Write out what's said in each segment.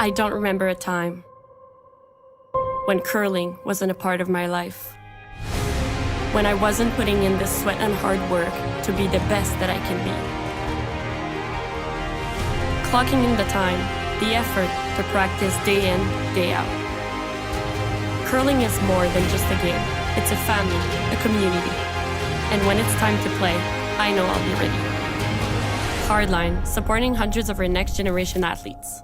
I don't remember a time when curling wasn't a part of my life. When I wasn't putting in the sweat and hard work to be the best that I can be. Clocking in the time, the effort to practice day in, day out. Curling is more than just a game. It's a family, a community. And when it's time to play, I know I'll be ready. Hardline, supporting hundreds of our next generation athletes.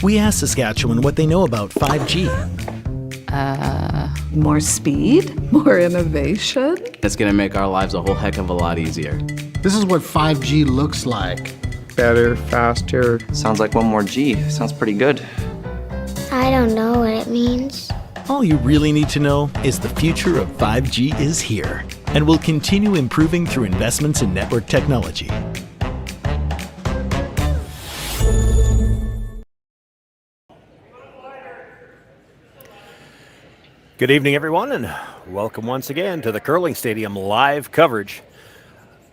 We asked Saskatchewan what they know about 5G. More speed, more innovation. It's going to make our lives a whole heck of a lot easier. This is what 5G looks like. Better, faster. Sounds like one more G. Sounds pretty good. I don't know what it means. All you really need to know is the future of 5G is here and will continue improving through investments in network technology. Good evening, everyone, and welcome once again to the Curling Stadium live coverage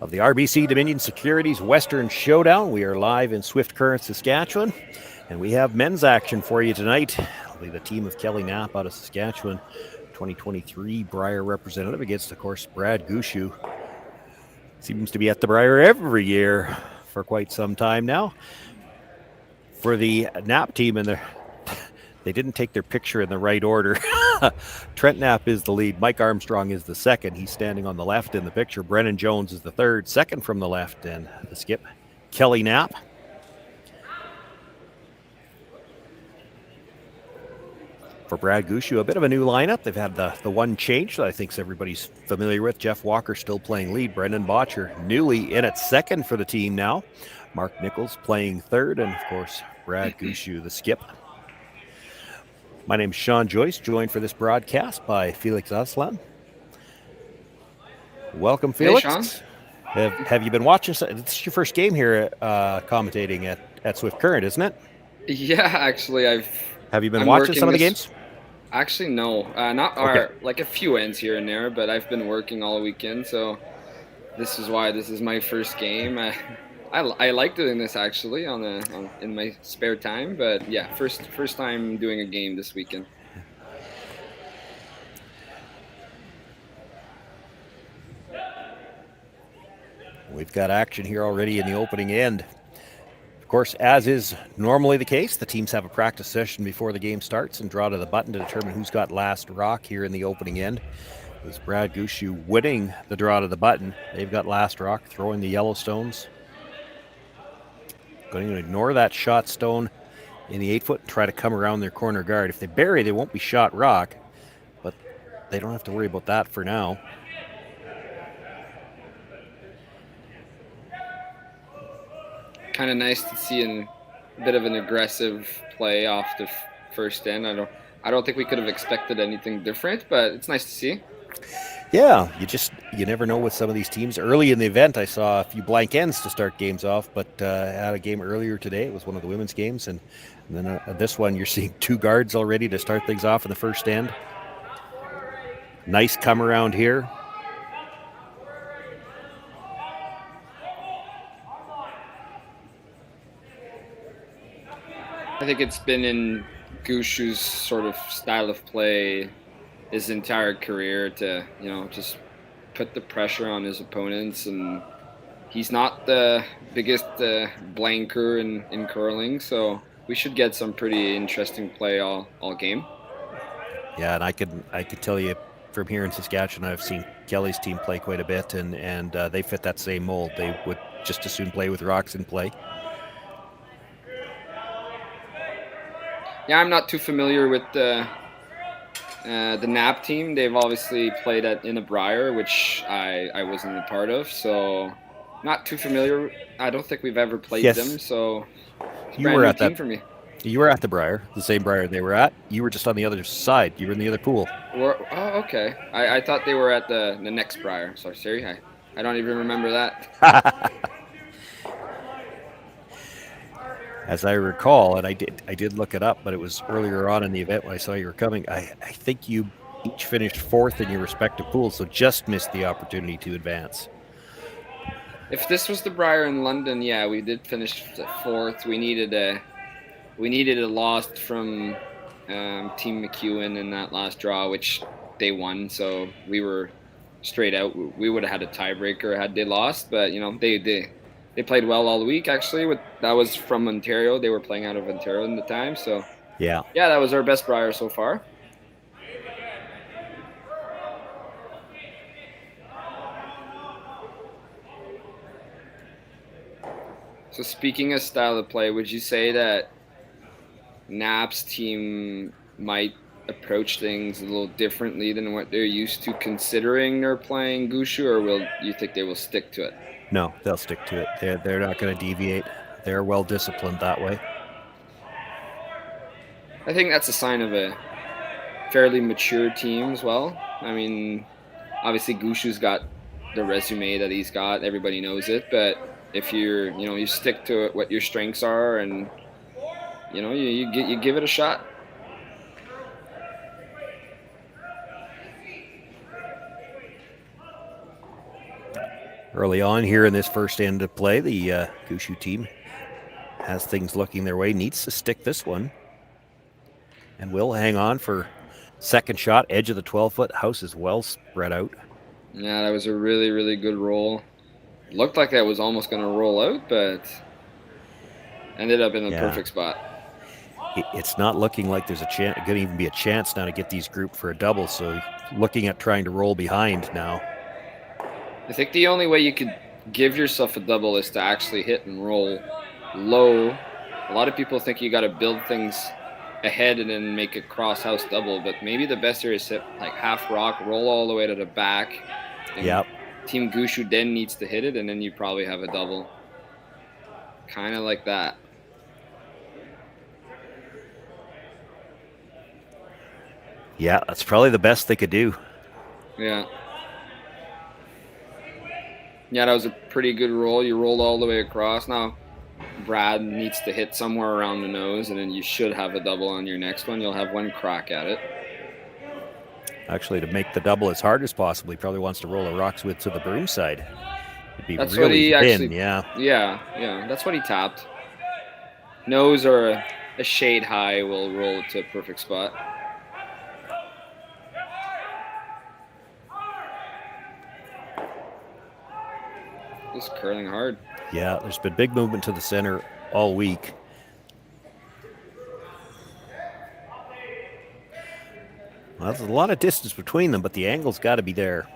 of the RBC Dominion Securities Western Showdown. We are live in Swift Current, Saskatchewan, and we have men's action for you tonight. It'll be the team of Kelly Knapp out of Saskatchewan, 2023 Brier representative against, of course, Brad Gushue. Seems to be at the Brier every year for quite some time now. For the Knapp team, and they didn't take their picture in the right order. Trent Knapp is the lead. Mike Armstrong is the second. He's standing on the left in the picture. Brennan Jones is the third, second from the left, and the skip, Kelly Knapp. For Brad Gushue, a bit of a new lineup. They've had the one change that I think everybody's familiar with. Jeff Walker still playing lead. Brendan Botcher newly in at second for the team now. Mark Nichols playing third, and of course, Brad Gushue, the skip. My name's Shawn Joyce, joined for this broadcast by Felix Asselin. Welcome, Felix. Hey, Shawn. Have you been watching? It's your first game here commentating at Swift Current, isn't it? Yeah, actually, Have you been watching some of the games? Actually, no. Like a few ends here and there, but I've been working all weekend, so this is why this is my first game. I like doing this actually in my spare time, but yeah, first time doing a game this weekend. We've got action here already in the opening end. Of course, as is normally the case, the teams have a practice session before the game starts and draw to the button to determine who's got last rock here in the opening end. It was Brad Gushue winning the draw to the button. They've got last rock, throwing the Yellowstones. Going to ignore that shot stone in the 8-foot and try to come around their corner guard. If they bury, they won't be shot rock, but they don't have to worry about that for now. Kind of nice to see a bit of an aggressive play off the first end. I don't think we could have expected anything different, but it's nice to see. Yeah, you never know with some of these teams. Early in the event, I saw a few blank ends to start games off, but had a game earlier today. It was one of the women's games, and then this one, you're seeing two guards already to start things off in the first end. Nice come around here. I think it's been in Gushue's sort of style of play his entire career to, just put the pressure on his opponents, and he's not the biggest blanker in curling, so we should get some pretty interesting play all game. Yeah, and I could tell you from here in Saskatchewan, I've seen Kelly's team play quite a bit, and they fit that same mold. They would just as soon play with rocks in play. Yeah, I'm not too familiar with the Knapp team. They've obviously played in a Brier, which I wasn't a part of, so not too familiar. I don't think we've ever played them, so You brand were new at team that. for me. You were at the Briar, the same Briar they were at. You were just on the other side. You were in the other pool. Oh, okay. I thought they were at the next Briar. Sorry, I don't even remember that. As I recall, and I did look it up, but it was earlier on in the event when I saw you were coming. I think you each finished fourth in your respective pools, so just missed the opportunity to advance. If this was the Briar in London, yeah, we did finish fourth. We needed a loss from Team McEwen in that last draw, which they won. So we were straight out. We would have had a tiebreaker had they lost, but they played well all week. Actually, that was from Ontario. They were playing out of Ontario in the time. So yeah, that was our best Briar so far. So speaking of style of play, would you say that Knapp's team might approach things a little differently than what they're used to, considering they're playing Gushue, or will you think they will stick to it? No, they'll stick to it. They're not going to deviate. They're well disciplined that way. I think that's a sign of a fairly mature team as well. I mean, obviously Gushue's got the resume that he's got. Everybody knows it, but if you stick to it, what your strengths are, and you give it a shot. Early on here in this first end of play, the Gushue team has things looking their way, needs to stick this one, and will hang on for second shot, edge of the 12-foot. House is well spread out. Yeah, that was a really, really good roll. Looked like that was almost going to roll out, but ended up in a perfect spot. It's not looking like there's going to even be a chance now to get these grouped for a double, so looking at trying to roll behind now. I think the only way you could give yourself a double is to actually hit and roll low. A lot of people think you got to build things ahead and then make a cross house double, but maybe the best here is hit like half rock, roll all the way to the back. Yep. Team Gushue then needs to hit it, and then you probably have a double. Kind of like that. Yeah, that's probably the best they could do. Yeah. Yeah, that was a pretty good roll. You rolled all the way across. Now, Brad needs to hit somewhere around the nose, and then you should have a double on your next one. You'll have one crack at it. Actually, to make the double as hard as possible, he probably wants to roll a rocks with to the broom side. It'd be That's really what he thin, actually, yeah. Yeah, that's what he tapped. Nose or a shade high will roll it to a perfect spot. Just curling hard. Yeah, there's been big movement to the center all week. Well, there's a lot of distance between them, but the angle's got to be there.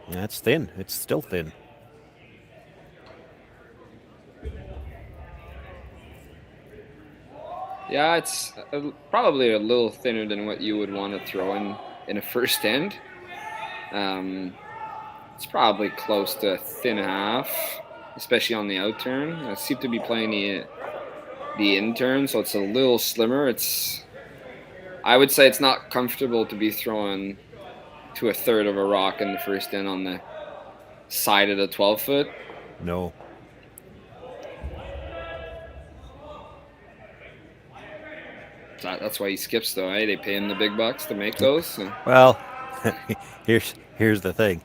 That's thin. It's still thin. Yeah, it's probably a little thinner than what you would want to throw in a first end. It's probably close to a thin half, especially on the out turn. I seem to be playing the in turn, so it's a little slimmer. I would say it's not comfortable to be throwing to a third of a rock in the first end on the side of the 12-foot. No. That's why he skips, though, eh? They pay him the big bucks to make those. So. Well, here's the thing.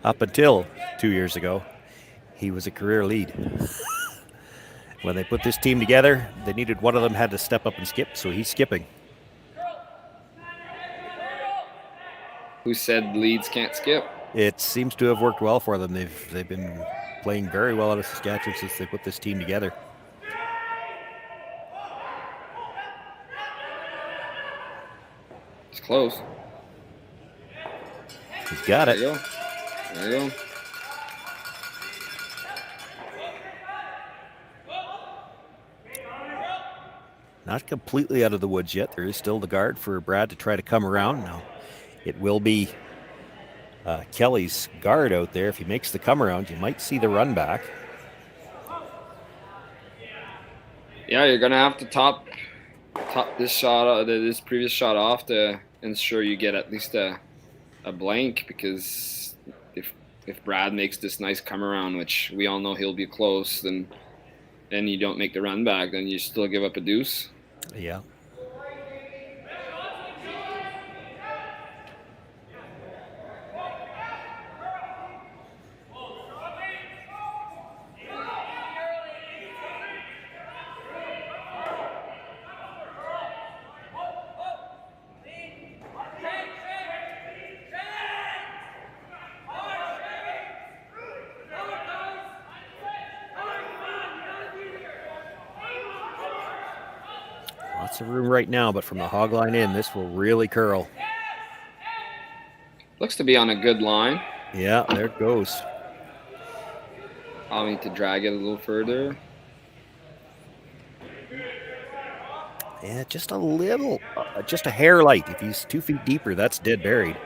Up until 2 years ago, he was a career lead. When they put this team together, they needed one of them had to step up and skip, so he's skipping. Who said leads can't skip? It seems to have worked well for them. They've been playing very well out of Saskatchewan since they put this team together. It's close. He's got it. There you go. There you go. Not completely out of the woods yet. There is still the guard for Brad to try to come around. Now, it will be Kelly's guard out there. If he makes the come around, you might see the run back. Yeah, you're gonna have to top this shot, this previous shot off to ensure you get at least a blank, because if Brad makes this nice come around, which we all know he'll be close, then you don't make the run back, then you still give up a deuce. Yeah. Lots of room right now, but from the hog line in, this will really curl. Looks to be on a good line. Yeah, there it goes. I'll need to drag it a little further. Yeah, just a little, just a hair light. If he's 2 feet deeper, that's dead buried.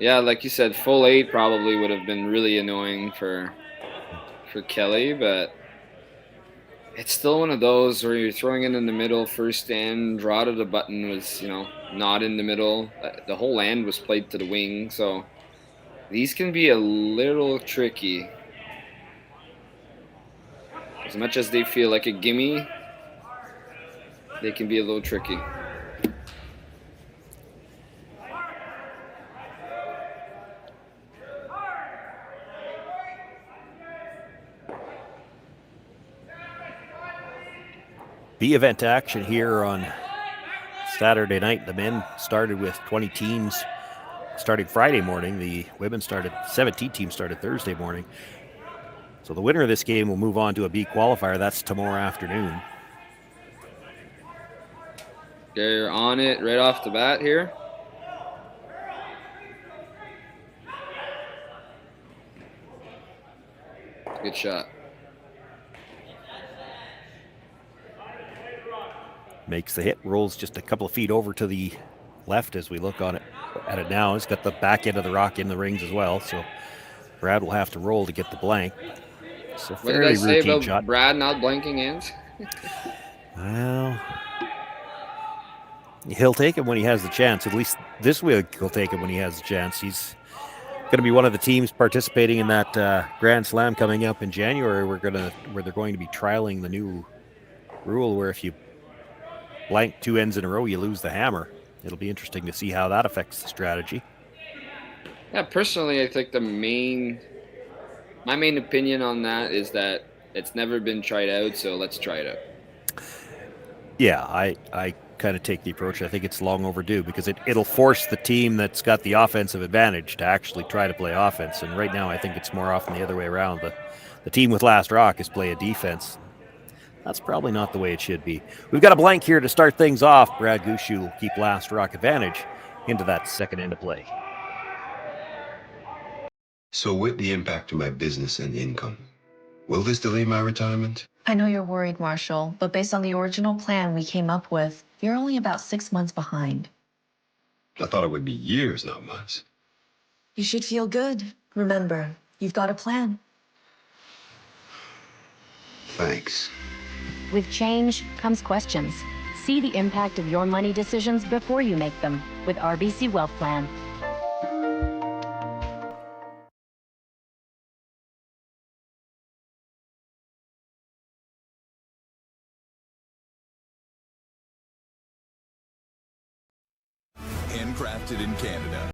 Yeah, like you said, full 8 probably would have been really annoying for Kelly, but it's still one of those where you're throwing it in the middle, first stand, draw to the button was, not in the middle. The whole land was played to the wing, so these can be a little tricky. As much as they feel like a gimme, they can be a little tricky. B-event action here on Saturday night. The men started with 20 teams starting Friday morning. The women 17 teams started Thursday morning. So the winner of this game will move on to a B qualifier. That's tomorrow afternoon. They're on it right off the bat here. Good shot. Makes the hit, rolls just a couple of feet over to the left as we look at it now. It's got the back end of the rock in the rings as well, so Brad will have to roll to get the blank. So what did I say about shot. Brad not blanking ends? Well, he'll take it when he has the chance. At least this week he'll take it when he has the chance. He's going to be one of the teams participating in that Grand Slam coming up in January. Where they're going to be trialing the new rule where if you blank 2 ends in a row, you lose the hammer. It'll be interesting to see how that affects the strategy. Yeah, personally, I think my main opinion on that is that it's never been tried out, so let's try it out. Yeah, I kind of take the approach. I think it's long overdue because it'll force the team that's got the offensive advantage to actually try to play offense. And right now, I think it's more often the other way around. The team with last rock is play a defense. That's probably not the way it should be. We've got a blank here to start things off. Brad Gushue will keep last rock advantage into that second end of play. So with the impact to my business and income, will this delay my retirement? I know you're worried, Marshall, but based on the original plan we came up with, you're only about 6 months behind. I thought it would be years, not months. You should feel good. Remember, you've got a plan. Thanks. With change comes questions. See the impact of your money decisions before you make them with RBC Wealth Plan. Handcrafted in Canada.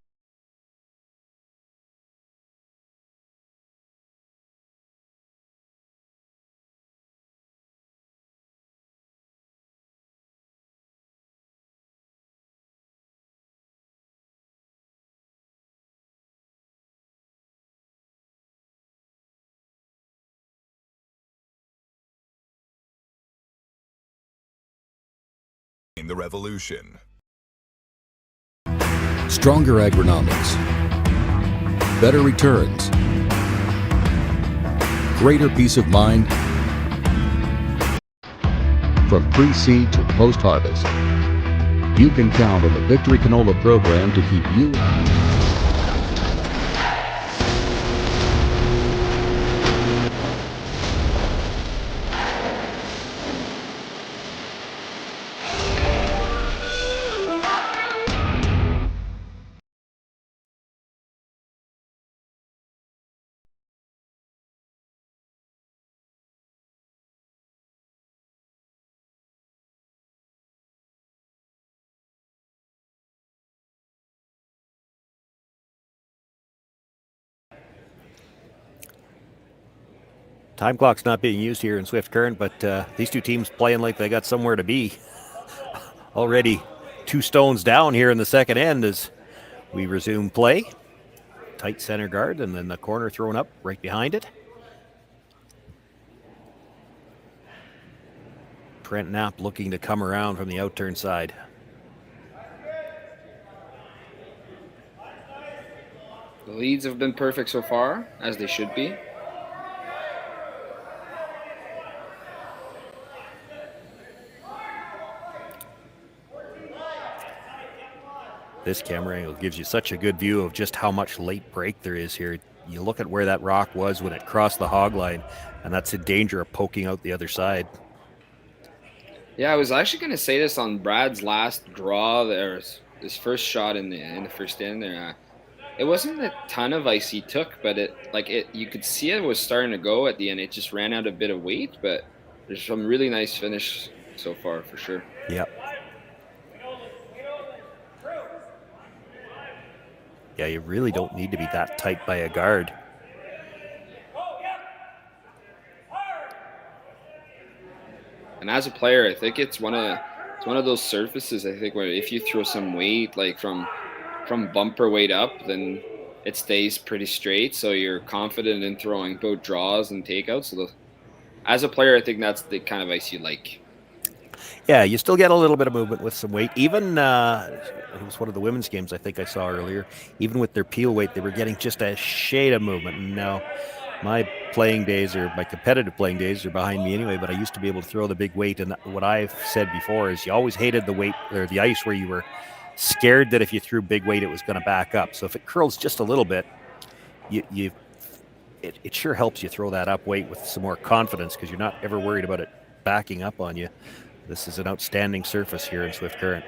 The revolution. Stronger agronomics, better returns, greater peace of mind. From pre-seed to post-harvest, you can count on the Victory Canola program to keep you Time clock's not being used here in Swift Current, but these two teams playing like they got somewhere to be. Already 2 stones down here in the second end as we resume play. Tight center guard, and then the corner thrown up right behind it. Trent Knapp looking to come around from the outturn side. The leads have been perfect so far, as they should be. This camera angle gives you such a good view of just how much late break there is here. You look at where that rock was when it crossed the hog line, and that's in danger of poking out the other side. Yeah, I was actually going to say this on Brad's last draw. There's his first shot in the first end there. It wasn't a ton of ice he took, but you could see it was starting to go at the end. It just ran out a bit of weight, but there's some really nice finish so far for sure. Yep. Yeah, you really don't need to be that tight by a guard. And as a player, I think it's one of those surfaces. I think where if you throw some weight, like from bumper weight up, then it stays pretty straight. So you're confident in throwing both draws and takeouts. So as a player, I think that's the kind of ice you like. Yeah, you still get a little bit of movement with some weight. Even it was one of the women's games I think I saw earlier. Even with their peel weight, they were getting just a shade of movement. And now my playing days, or my competitive playing days, are behind me anyway, but I used to be able to throw the big weight. And what I've said before is you always hated the weight or the ice where you were scared that if you threw big weight, it was going to back up. So if it curls just a little bit, it sure helps you throw that up weight with some more confidence because you're not ever worried about it backing up on you. This is an outstanding surface here in Swift Current.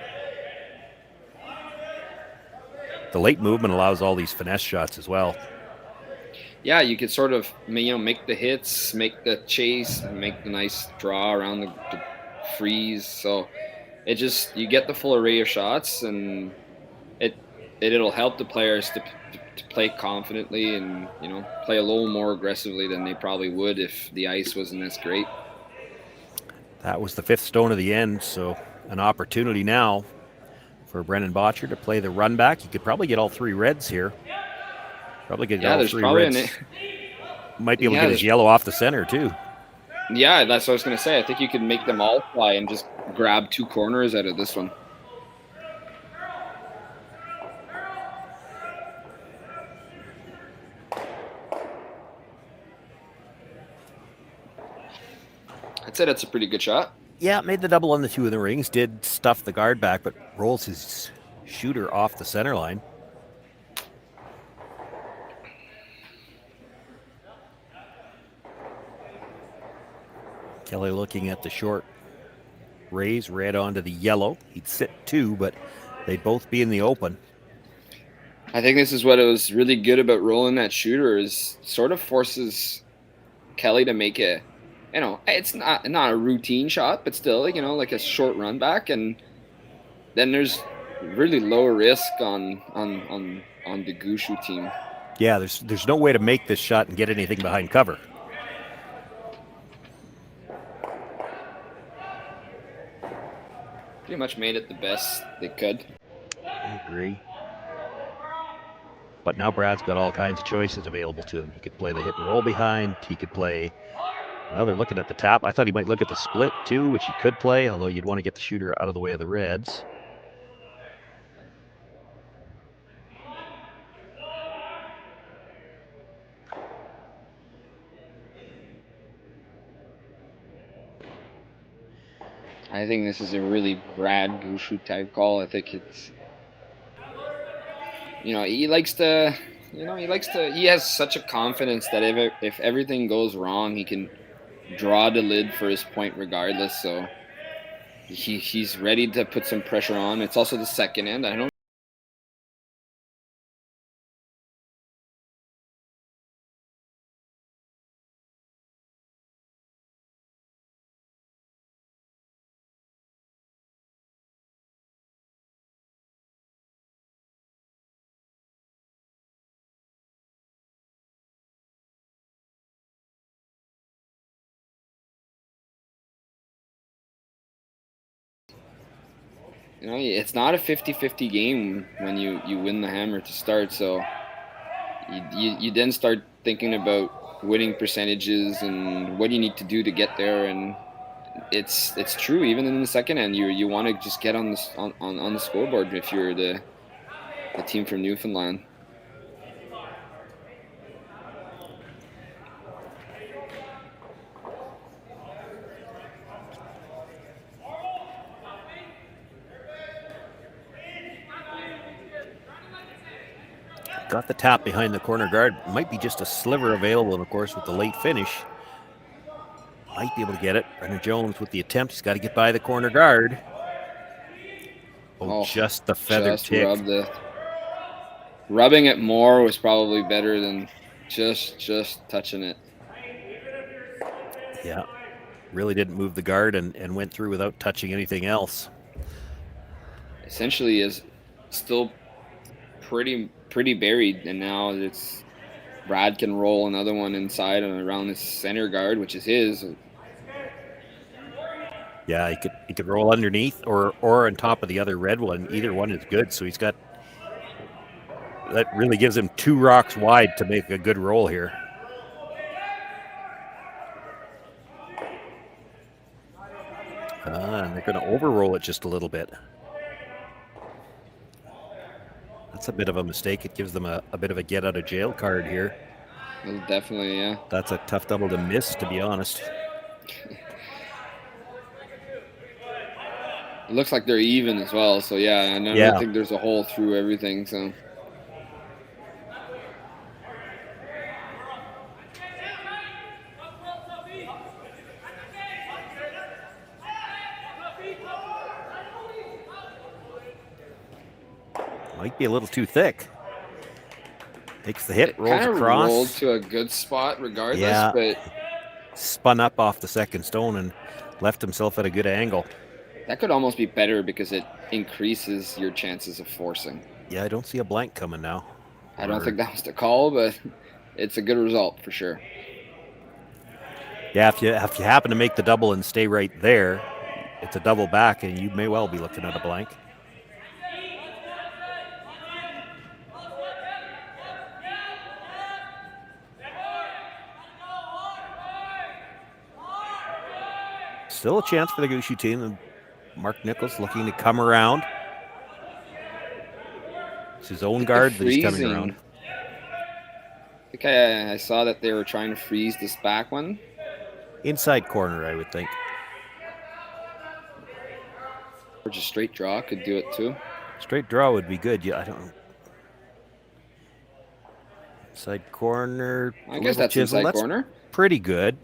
The late movement allows all these finesse shots as well. Yeah, you could sort of, make the hits, make the chase, and make the nice draw around the freeze. So you get the full array of shots, and it'll help the players to play confidently and play a little more aggressively than they probably would if the ice wasn't as great. That was the 5th stone of the end, so an opportunity now for Brennan Botcher to play the run back. You could probably get all 3 reds here. Probably get all 3 reds. Might be able to get his yellow off the center too. Yeah, that's what I was going to say. I think you could make them all fly and just grab 2 corners out of this one. I'd say that's a pretty good shot. Yeah, made the double on the 2 in the rings, did stuff the guard back, but rolls his shooter off the center line. Kelly looking at the short raise, red onto the yellow. He'd sit 2, but they'd both be in the open. I think this is what was really good about rolling that shooter is sort of forces Kelly to make it. It's not a routine shot, but still, like a short run back, and then there's really low risk on the Gushue team. Yeah, there's no way to make this shot and get anything behind cover. Pretty much made it the best they could. I agree. But now Brad's got all kinds of choices available to him. He could play the hit and roll behind. He could play. Well, they're looking at the tap. I thought he might look at the split too, which he could play, although you'd want to get the shooter out of the way of the Reds. I think this is a really Brad Gushue type call. I think it's, he likes to, he has such a confidence that if everything goes wrong, he can draw the lid for his point regardless. So he's ready to put some pressure on. It's also the second end. I don't You know, it's not a 50-50 game when you win the hammer to start. So you then start thinking about winning percentages and what you need to do to get there. And it's true. Even in the second end, you want to just get on the scoreboard if you're the team from Newfoundland. Got the tap behind the corner guard. Might be just a sliver available, and of course, with the late finish. Might be able to get it. Brenner Jones with the attempt. He's got to get by the corner guard. Oh, just the feather tick. Rubbing it more was probably better than just touching it. Yeah. Really didn't move the guard and went through without touching anything else. Essentially is still pretty buried, and now it's Brad can roll another one inside and around his center guard, which is his. Yeah, he could roll underneath or on top of the other red one. Either one is good. So he's got that really gives him 2 rocks wide to make a good roll here. And they're going to over-roll it just a little bit. That's a bit of a mistake. It gives them a bit of a get-out-of-jail card here. Well, definitely, yeah. That's a tough double to miss, to be honest. It looks like they're even as well, so yeah, I don't think there's a hole through everything, so. Might be a little too thick. Takes the hit, rolls across. Rolled to a good spot regardless, but spun up off the second stone and left himself at a good angle. That could almost be better because it increases your chances of forcing. Yeah, I don't see a blank coming now. I don't think that was the call, but it's a good result for sure. Yeah, if you happen to make the double and stay right there, it's a double back, and you may well be looking at a blank. Still a chance for the Gushue team, and Mark Nichols looking to come around. It's his own guard that he's coming around. I think I saw that they were trying to freeze this back one. Inside corner, I would think. Or just straight draw could do it too. Straight draw would be good. Yeah, I don't know. Inside corner. I guess that's chisel. Inside corner. Pretty good.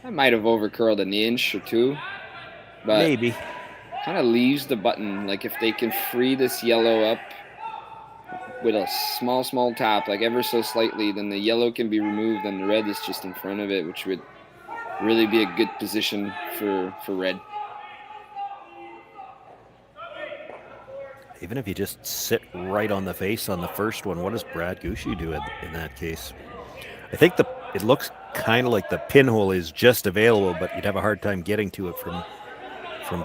I might have overcurled an inch or two, but maybe. Kind of leaves the button. Like if they can free this yellow up with a small tap, like ever so slightly, then the yellow can be removed and the red is just in front of it, which would really be a good position for red. Even if you just sit right on the face on the first one, what does Brad Gushue do in that case? I think it looks kind of like the pinhole is just available, but you'd have a hard time getting to it from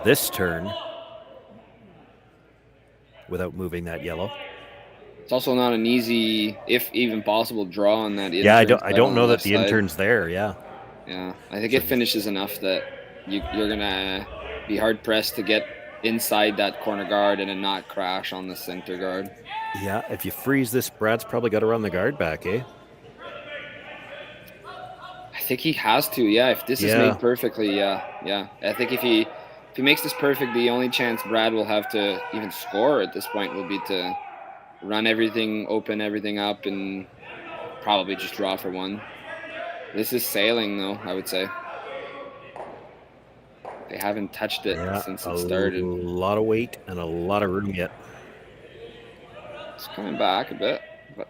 this turn without moving that yellow. It's also not an easy, if even possible, draw on that. Yeah, I don't know that the intern's there. Yeah. Yeah, I think it finishes enough that you're gonna be hard pressed to get inside that corner guard and then not crash on the center guard. Yeah, if you freeze this, Brad's probably got to run the guard back, eh? I think he has to, yeah. If this is made perfectly, yeah. I think if he makes this perfect, the only chance Brad will have to even score at this point will be to run everything, open everything up, and probably just draw for one. This is sailing, though, I would say. They haven't touched it since it started. A lot of weight and a lot of room yet. It's coming back a bit, but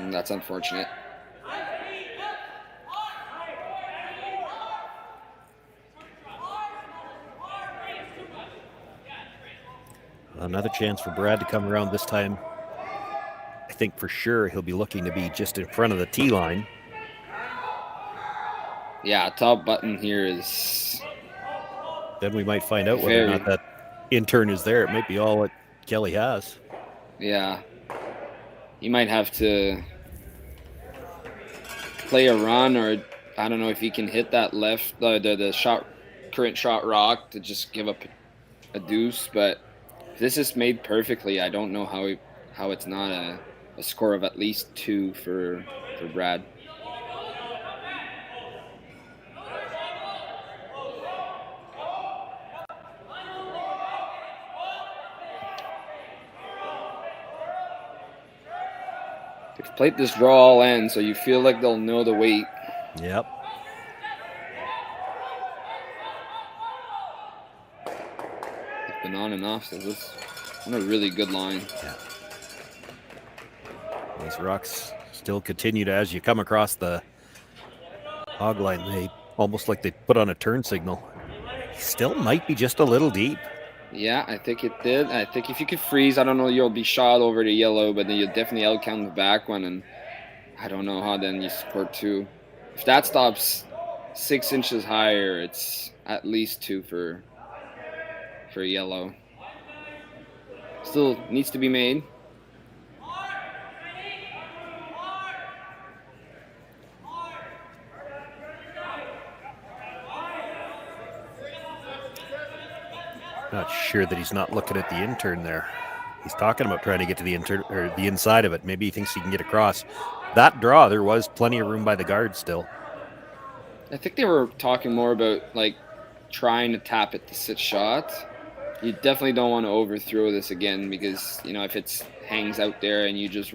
that's unfortunate. Another chance for Brad to come around this time. I think for sure he'll be looking to be just in front of the tee line. Yeah, top button here is... Then we might find out whether or not that intern is there. It might be all that Kelly has. Yeah. He might have to play a run, or I don't know if he can hit that left, the current shot rock to just give up a deuce. But if this is made perfectly, I don't know how it's not a score of at least 2 for Brad. They've played this draw all in, so you feel like they'll know the weight. Yep. They've been on and off, so this is a really good line. Yeah. These rocks still continue to, as you come across the hog line, they almost like they put on a turn signal. Still might be just a little deep. Yeah, I think it did. I think if you could freeze, I don't know, you'll be shot over to yellow, but then you'll definitely outcount the back one, and I don't know how then you score 2. If that stops 6 inches higher, it's at least 2 for yellow. Still needs to be made. Not sure that he's not looking at the intern there. He's talking about trying to get to the intern or the inside of it. Maybe he thinks he can get across. That draw, there was plenty of room by the guard still. I think they were talking more about like trying to tap it to sit shot. You definitely don't want to overthrow this again, because you know if it hangs out there and you just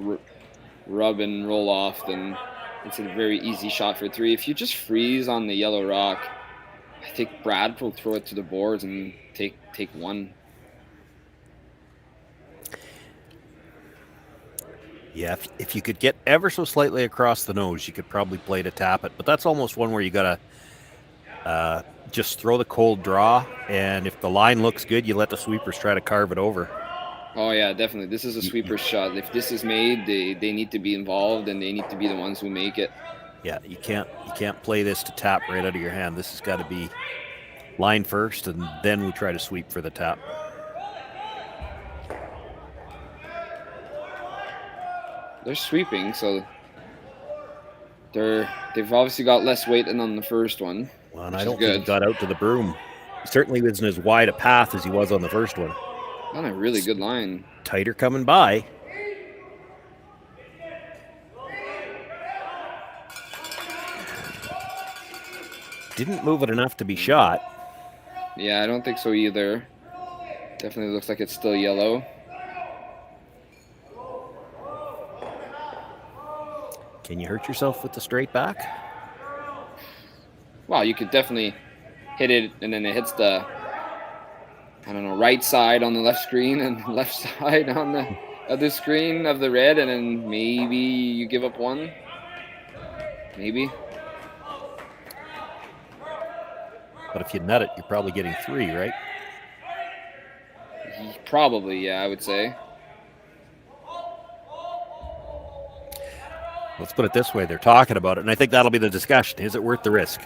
rub and roll off, then it's a very easy shot for 3. If you just freeze on the yellow rock, I think Brad will throw it to the boards and take 1. Yeah, if you could get ever so slightly across the nose, you could probably play to tap it. But that's almost one where you got to just throw the cold draw, and if the line looks good, you let the sweepers try to carve it over. Oh, yeah, definitely. This is a sweeper shot. If this is made, they need to be involved, and they need to be the ones who make it. Yeah, you can't play this to tap right out of your hand. This has got to be line first, and then we try to sweep for the tap. They're sweeping, so they've obviously got less weight than on the first one. Well, and I don't think he got out to the broom. He certainly wasn't as wide a path as he was on the first one. On a really good line. Tighter coming by. Didn't move it enough to be shot. Yeah, I don't think so either. Definitely looks like it's still yellow. Can you hurt yourself with the straight back? Well, you could definitely hit it, and then it hits the, I don't know, right side on the left screen and left side on the other screen of the red, and then maybe you give up 1. Maybe. But if you net it, you're probably getting 3, right? Probably, yeah, I would say. Let's put it this way. They're talking about it, and I think that'll be the discussion. Is it worth the risk?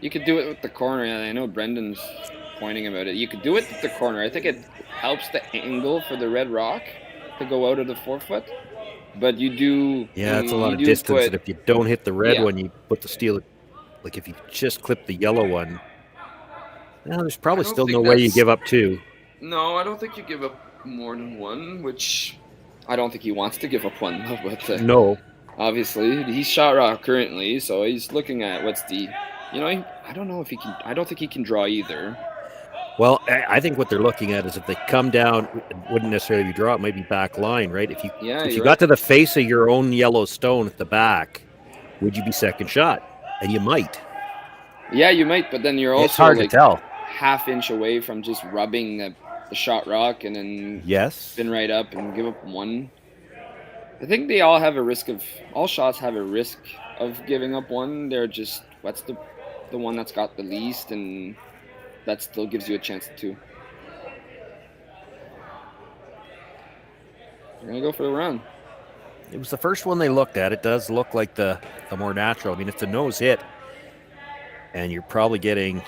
You could do it with the corner, and I know Brendan's pointing about it. You could do it with the corner. I think it helps the angle for the red rock to go out of the 4-foot. But you do... Yeah, it's a lot of distance, and if you don't hit the red one, you put the steel... Like, if you just clip the yellow one... Well, there's probably still no way you give up 2. No, I don't think you give up more than 1, which I don't think he wants to give up 1, though. But no. Obviously, he's shot rock currently, so he's looking at what's the... You know, I don't know if he can... I don't think he can draw either. Well, I think what they're looking at is if they come down, it wouldn't necessarily be draw, it might be back line, right? If you got to the face of your own yellow stone at the back, would you be second shot? And you might. Yeah, you might, but then you're also it's hard to tell. Half inch away from just rubbing the shot rock and then spin right up and give up 1. I think they all have a risk of... All shots have a risk of giving up 1. They're just... What's the one that's got the least, and that still gives you a chance at 2. You're going to go for the run. it was the first one they looked at. It does look like the more natural. I mean, it's a nose hit, and you're probably getting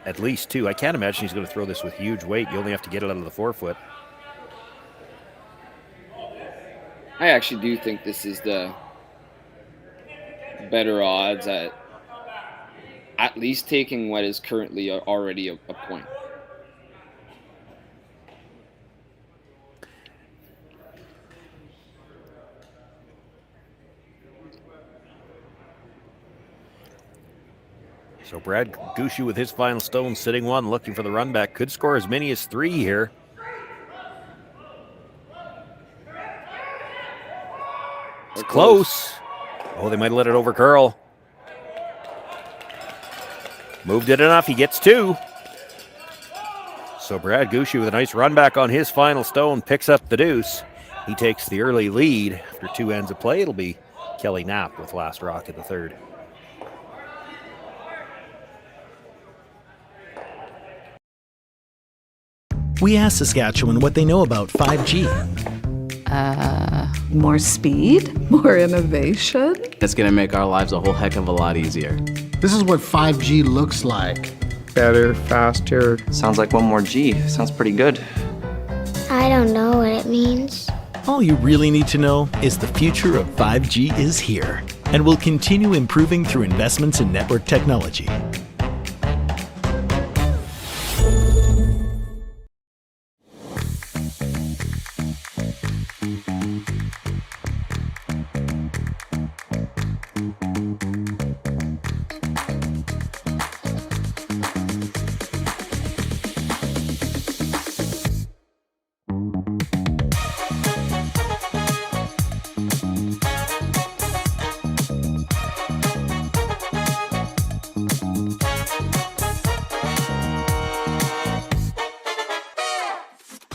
at least 2. I can't imagine he's going to throw this with huge weight. You only have to get it out of the forefoot. I actually do think this is the better odds at least taking what is currently already a point. So Brad Gushue with his final stone, sitting 1, looking for the run back. Could score as many as 3 here. It's close. Oh, they might have let it over curl. Moved it enough. He gets 2. So Brad Gushue with a nice run back on his final stone, picks up the deuce. He takes the early lead. After 2 ends of play, it'll be Kelly Knapp with last rock in the 3rd. We asked Saskatchewan what they know about 5G. More speed? More innovation? It's going to make our lives a whole heck of a lot easier. This is what 5G looks like. Better, faster. Sounds like one more G. Sounds pretty good. I don't know what it means. All you really need to know is the future of 5G is here and will continue improving through investments in network technology.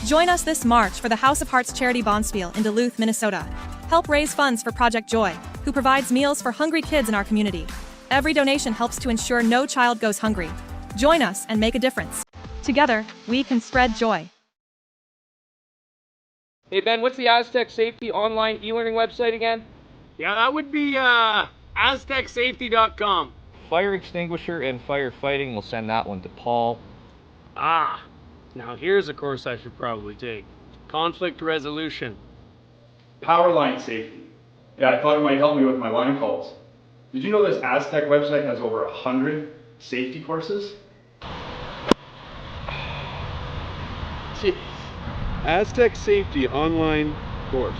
Join us this March for the House of Hearts Charity Bonspiel in Duluth, Minnesota. Help raise funds for Project Joy, who provides meals for hungry kids in our community. Every donation helps to ensure no child goes hungry. Join us and make a difference. Together, we can spread joy. Hey Ben, what's the Aztec Safety online e-learning website again? Yeah, that would be aztecsafety.com. Fire extinguisher and firefighting, we'll send that one to Paul. Ah, now here's a course I should probably take. Conflict resolution. Power line safety. Yeah, I thought it might help me with my line calls. Did you know this Aztec website has over 100 safety courses? Jeez. Aztec Safety online course.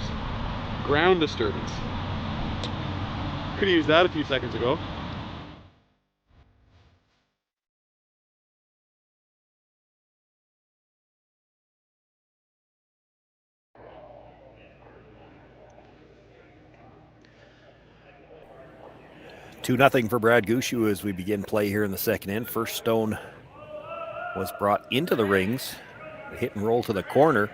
Ground disturbance. Could have used that a few seconds ago. Two nothing for Brad Gushue as we begin play here in the second end. First stone was brought into the rings. A hit and roll to the corner.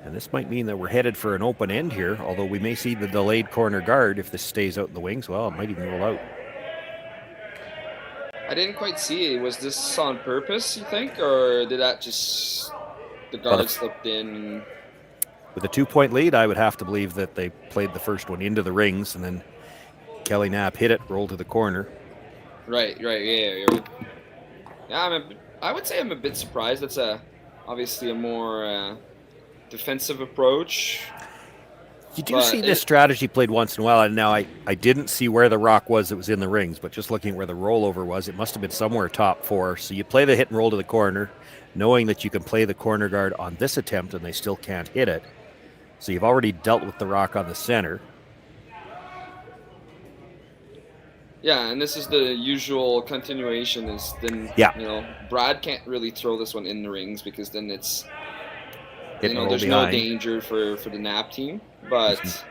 And this might mean that we're headed for an open end here, although we may see the delayed corner guard if this stays out in the wings. Well, it might even roll out. I didn't quite see it. Was this on purpose, you think? Or did that just... the guard slipped in? With a 2-point lead, I would have to believe that they played the first one into the rings, and then Kelly Knapp hit it, rolled to the corner. Right, yeah. Yeah, I would say I'm a bit surprised. That's obviously a more defensive approach. You do see this strategy played once in a while, and now I didn't see where the rock was that was in the rings, but just looking at where the rollover was, it must have been somewhere top 4. So you play the hit and roll to the corner, knowing that you can play the corner guard on this attempt and they still can't hit it. So you've already dealt with the rock on the center. Yeah, and this is the usual continuation. Is then Brad can't really throw this one in the rings because then it's there's no danger for the Knapp team. But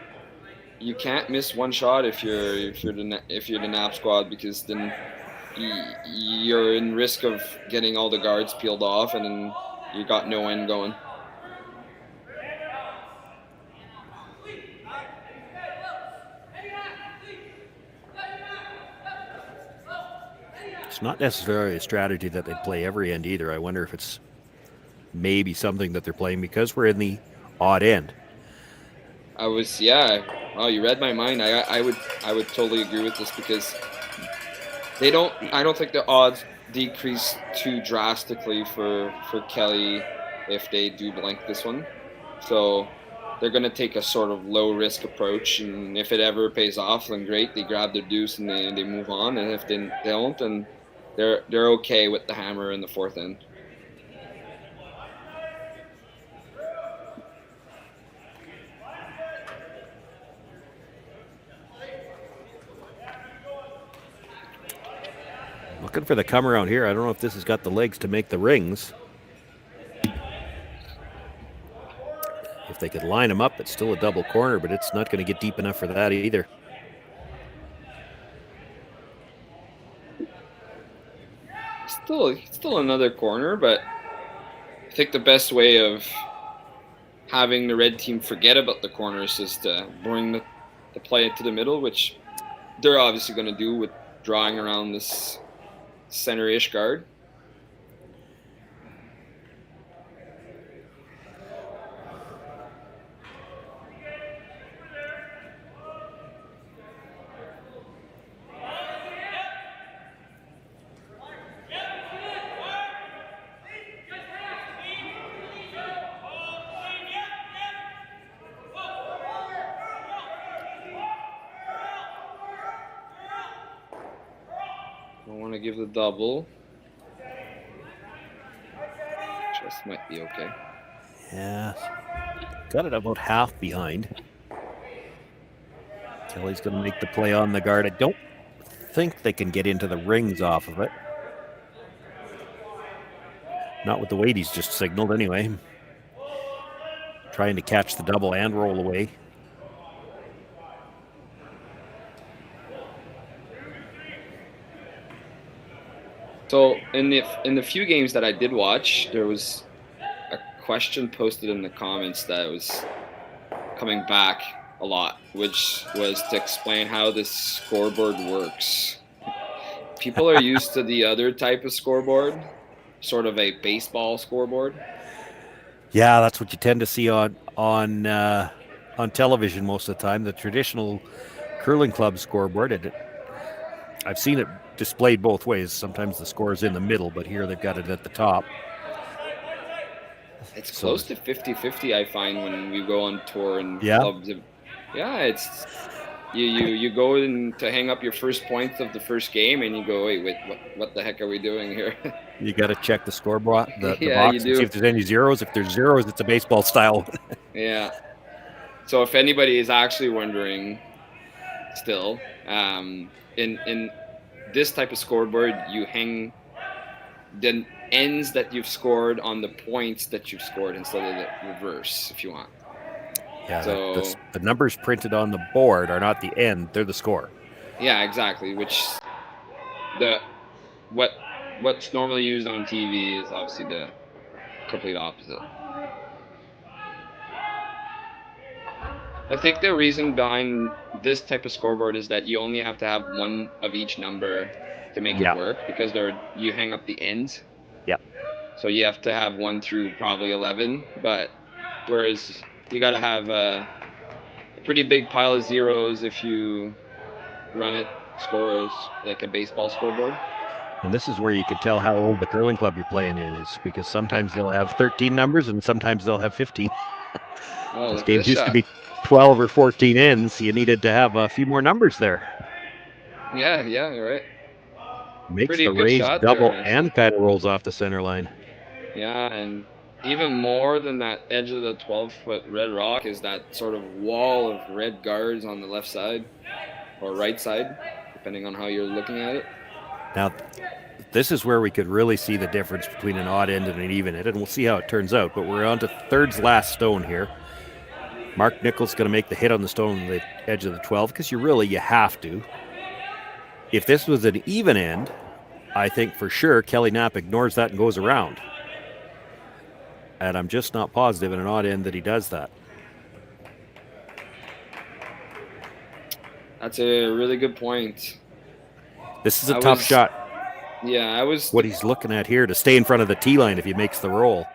you can't miss one shot if you're the Knapp squad, because then you're in risk of getting all the guards peeled off and then you got no end going. It's not necessarily a strategy that they play every end either. I wonder if it's maybe something that they're playing because we're in the odd end. Well, you read my mind. I would totally agree with this because I don't think the odds decrease too drastically for Kelly if they do blank this one. So they're going to take a sort of low risk approach, and if it ever pays off, then great, they grab their deuce and they move on, and if they don't, then they're okay with the hammer in the fourth end. Looking for the come around here. I don't know if this has got the legs to make the rings. If they could line them up, it's still a double corner, but it's not going to get deep enough for that either. Still another corner, but I think the best way of having the red team forget about the corners is to bring the play into the middle, which they're obviously going to do with drawing around this center-ish guard. Give the double. Just might be okay. Yeah. Got it about half behind. Kelly's going to make the play on the guard. I don't think they can get into the rings off of it. Not with the weight he's just signaled anyway. Trying to catch the double and roll away. So in the few games that I did watch, there was a question posted in the comments that was coming back a lot, which was to explain how this scoreboard works. People are used to the other type of scoreboard, sort of a baseball scoreboard. Yeah, that's what you tend to see on television most of the time. The traditional curling club scoreboard. I've seen it displayed both ways. Sometimes the score is in the middle, but here they've got it at the top. It's close to 50-50, I find, when we go on tour and clubs. Yeah, it's you go in to hang up your first points of the first game, and you go, wait, what the heck are we doing here? You got to check the scoreboard, the Yeah, box, you and do. see if there's any zeros. If there's zeros, it's a baseball style. Yeah. So if anybody is actually wondering, still, in this type of scoreboard, you hang the ends that you've scored on the points that you've scored instead of the reverse, if you want. Yeah, So the numbers printed on the board are not the end; they're the score. yeah, exactly. Which what's normally used on TV is obviously the complete opposite. I think the reason behind this type of scoreboard is that you only have to have one of each number to make it work, because you hang up the ends. Yeah. So you have to have 1 through probably 11, but whereas you got to have a pretty big pile of zeros if you run it scores like a baseball scoreboard. And this is where you can tell how old the curling club you're playing in is, because sometimes they'll have 13 numbers and sometimes they'll have 15. Oh, Those look games at this used shot. to be 12 or 14 ends. You needed to have a few more numbers there. Yeah, you're right. Makes Pretty the good raise shot double there. and kind of rolls off the center line. Yeah, and even more than that edge of the 12-foot red rock is that sort of wall of red guards on the left side or right side, depending on how you're looking at it. Now, this is where we could really see the difference between an odd end and an even end, and we'll see how it turns out. But we're on to third's last stone here. Mark Nichols going to make the hit on the stone on the edge of the 12, because you have to. If this was an even end, I think for sure Kelly Knapp ignores that and goes around. And I'm just not positive in an odd end that he does that. That's a really good point. This is a tough shot. Yeah, I was... What he's looking at here to stay in front of the tee line if he makes the roll.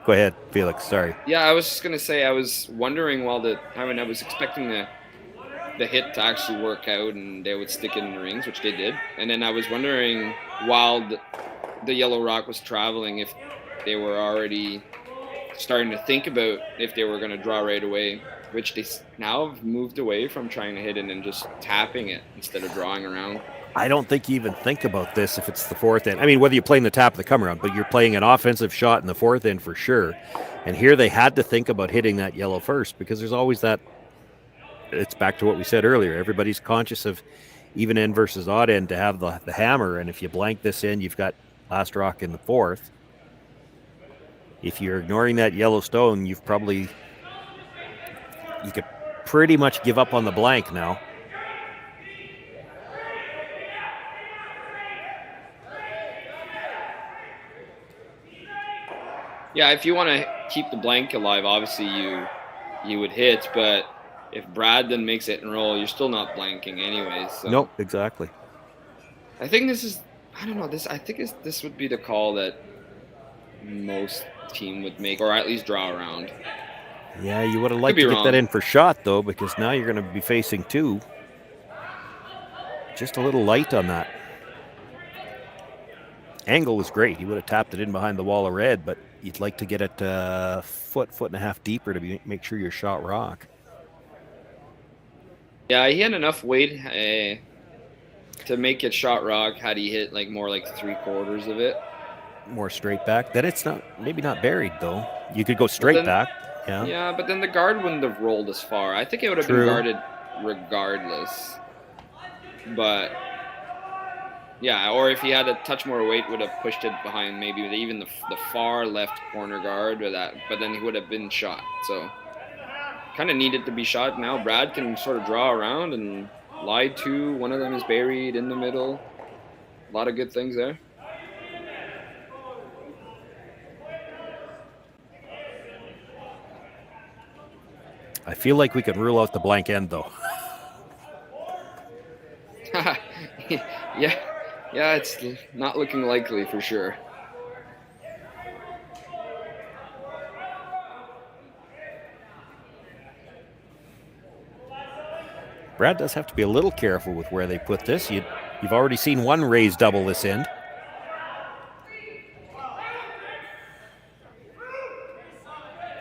Go ahead, Felix. Sorry. Yeah, I was just gonna say I was wondering I was expecting the hit to actually work out and they would stick it in the rings, which they did. And then I was wondering while the yellow rock was traveling if they were already starting to think about if they were going to draw right away, which they now have moved away from trying to hit it and just tapping it instead of drawing around. I don't think you even think about this if it's the fourth end. I mean, whether you're playing the tap or the come around, but you're playing an offensive shot in the fourth end for sure. And here they had to think about hitting that yellow first because there's always that. It's back to what we said earlier. Everybody's conscious of even end versus odd end to have the hammer. And if you blank this in, you've got last rock in the fourth. If you're ignoring that yellow stone, you could pretty much give up on the blank now. Yeah, if you want to keep the blank alive, obviously you would hit, but if Brad then makes it and roll, you're still not blanking anyways. So. Nope, exactly. I think this would be the call that most team would make, or at least draw around. Yeah, you would have liked to get that in for shot, though, because now you're going to be facing two. Just a little light on that. Angle was great. He would have tapped it in behind the wall of red, but you'd like to get it foot and a half deeper to make sure your shot rock. Yeah, he had enough weight to make it shot rock had he hit more like 3/4 of it. More straight back. Then it's maybe not buried, though. You could go straight back. Yeah. Yeah, but then the guard wouldn't have rolled as far. I think it would have been guarded regardless. But yeah, or if he had a touch more weight, would have pushed it behind maybe even the far left corner guard or that. But then he would have been shot. So kind of needed to be shot. Now Brad can sort of draw around and lie to. One of them is buried in the middle. A lot of good things there. I feel like we could rule out the blank end, though. Yeah, it's not looking likely for sure. Brad does have to be a little careful with where they put this. You've already seen one raise double this end.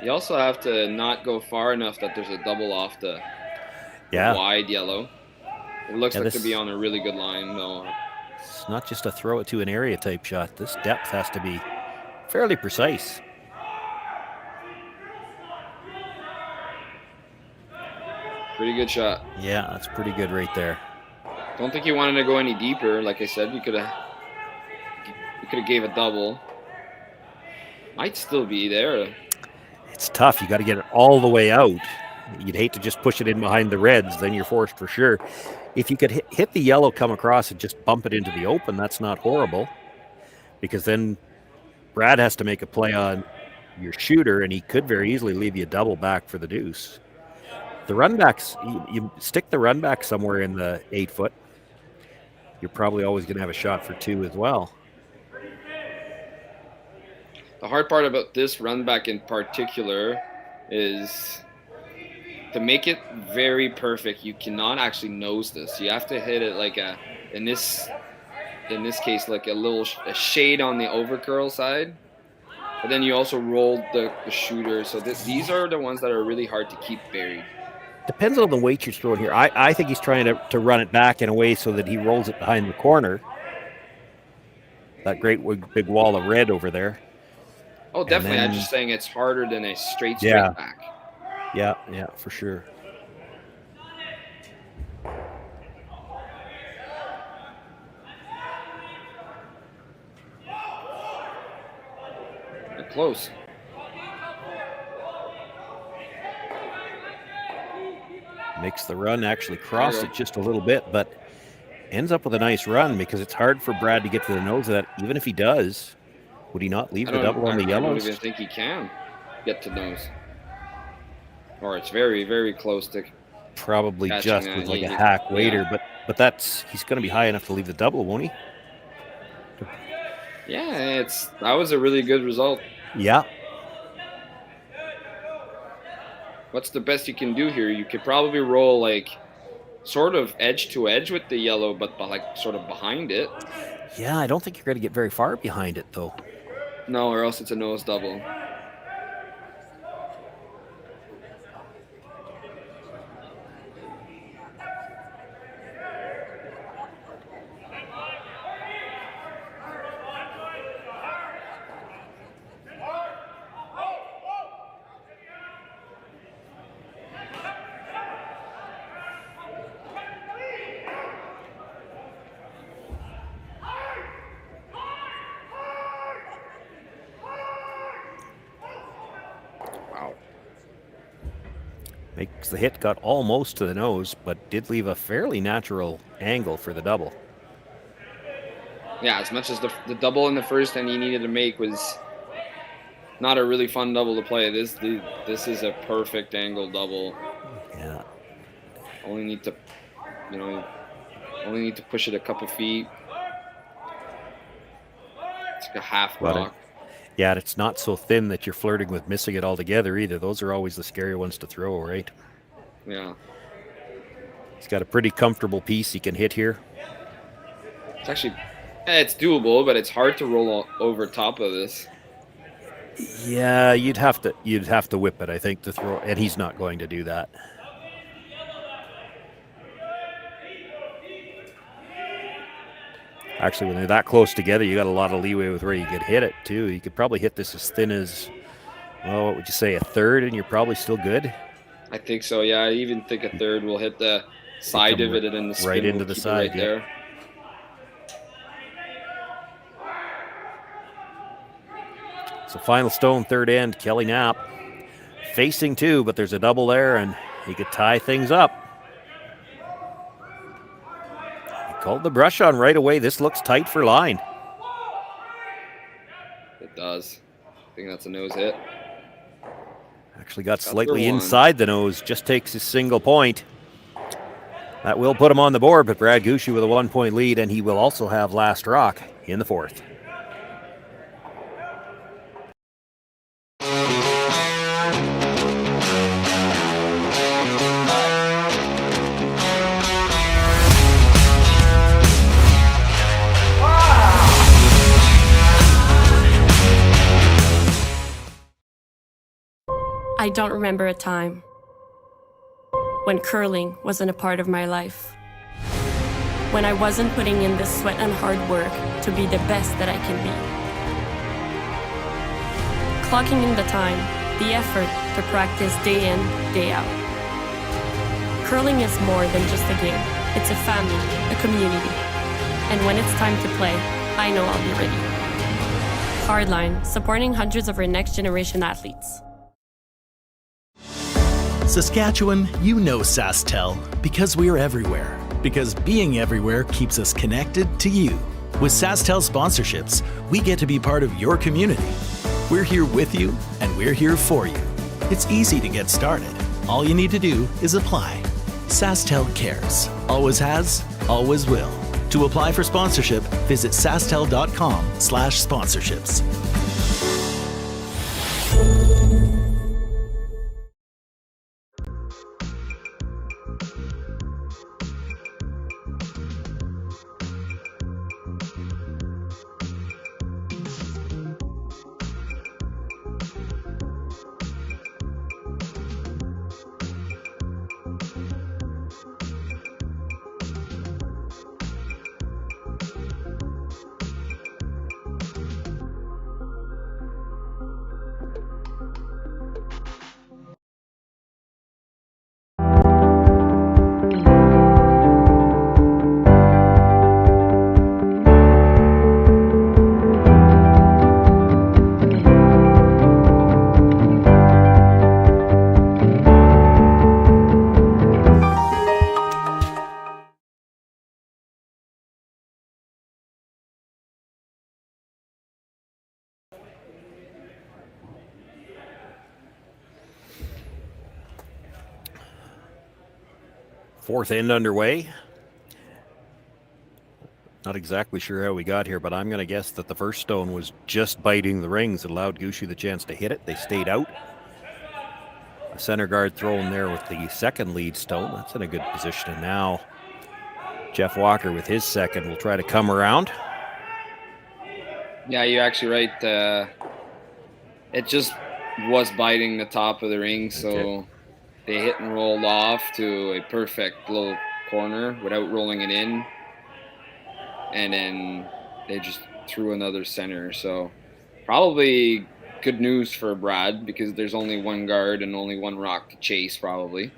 You also have to not go far enough that there's a double off the wide yellow. It looks like to be on a really good line, though. It's not just a throw it to an area type shot. This depth has to be fairly precise. Pretty good shot. Yeah, that's pretty good right there. Don't think he wanted to go any deeper. Like I said, you could have gave a double. Might still be there. It's tough. You got to get it all the way out. You'd hate to just push it in behind the reds. Then you're forced for sure. If you could hit the yellow, come across and just bump it into the open, that's not horrible. Because then Brad has to make a play on your shooter, and he could very easily leave you a double back for the deuce. The run backs, you stick the run back somewhere in the 8 foot. You're probably always going to have a shot for two as well. The hard part about this run back in particular is to make it very perfect. You cannot actually nose this. You have to hit it like in this case, like a shade on the overcurl side. But then you also rolled the shooter. So these are the ones that are really hard to keep buried. Depends on the weight you're throwing here. I think he's trying to run it back in a way so that he rolls it behind the corner. That great big wall of red over there. Oh, definitely. I'm just saying it's harder than a straight back. Yeah, for sure. They're close. Makes the run actually cross it just a little bit, but ends up with a nice run because it's hard for Brad to get to the nose of that. Even if he does, would he not leave the double on the yellows? I don't even think he can get to nose. Or it's very, very close to probably just with like a hack waiter, but he's going to be high enough to leave the double, won't he? Yeah, that was a really good result. Yeah. what's the best you can do here? You could probably roll like sort of edge to edge with the yellow, but like sort of behind it. Yeah, I don't think you're going to get very far behind it, though. No, or else it's a nose double. Makes the hit, got almost to the nose, but did leave a fairly natural angle for the double. Yeah, as much as the double in the first end he needed to make was not a really fun double to play. This is a perfect angle double. Yeah. Only need to, push it a couple feet. It's like a half rock. Yeah, it's not so thin that you're flirting with missing it altogether either. Those are always the scary ones to throw, right? Yeah. He's got a pretty comfortable piece he can hit here. It's actually, it's doable, but it's hard to roll over top of this. Yeah, you'd have to whip it, I think, to throw, and he's not going to do that. Actually, when they're that close together, you got a lot of leeway with where you could hit it, too. You could probably hit this as thin as, well, what would you say, a third, and you're probably still good? I think so, yeah. I even think a third will hit the side of it, and then the spin right into will the keep side, it right there. So final stone, third end, Kelly Knapp. Facing two, but there's a double there, and he could tie things up. Called the brush on right away. This looks tight for line. It does. I think that's a nose hit. Actually got slightly inside the nose. Just takes his single point. That will put him on the board, but Brad Gushue with a 1-point lead, and he will also have last rock in the fourth. I don't remember a time when curling wasn't a part of my life. When I wasn't putting in the sweat and hard work to be the best that I can be. Clocking in the time, the effort to practice day in, day out. Curling is more than just a game. It's a family, a community. And when it's time to play, I know I'll be ready. Hardline, supporting hundreds of our next generation athletes. Saskatchewan, you know Sasktel because we're everywhere. Because being everywhere keeps us connected to you. With Sasktel sponsorships, we get to be part of your community. We're here with you, and we're here for you. It's easy to get started. All you need to do is apply. Sasktel cares. Always has, always will. To apply for sponsorship, visit sastel.com/sponsorships. Fourth end underway. Not exactly sure how we got here, but I'm going to guess that the first stone was just biting the rings that allowed Gushue the chance to hit it. They stayed out. A center guard thrown there with the second lead stone. That's in a good position. And now Jeff Walker with his second will try to come around. Yeah, you're actually right. It just was biting the top of the ring, so they hit and rolled off to a perfect little corner without rolling it in. And then they just threw another center. So probably good news for Brad because there's only one guard and only one rock to chase probably.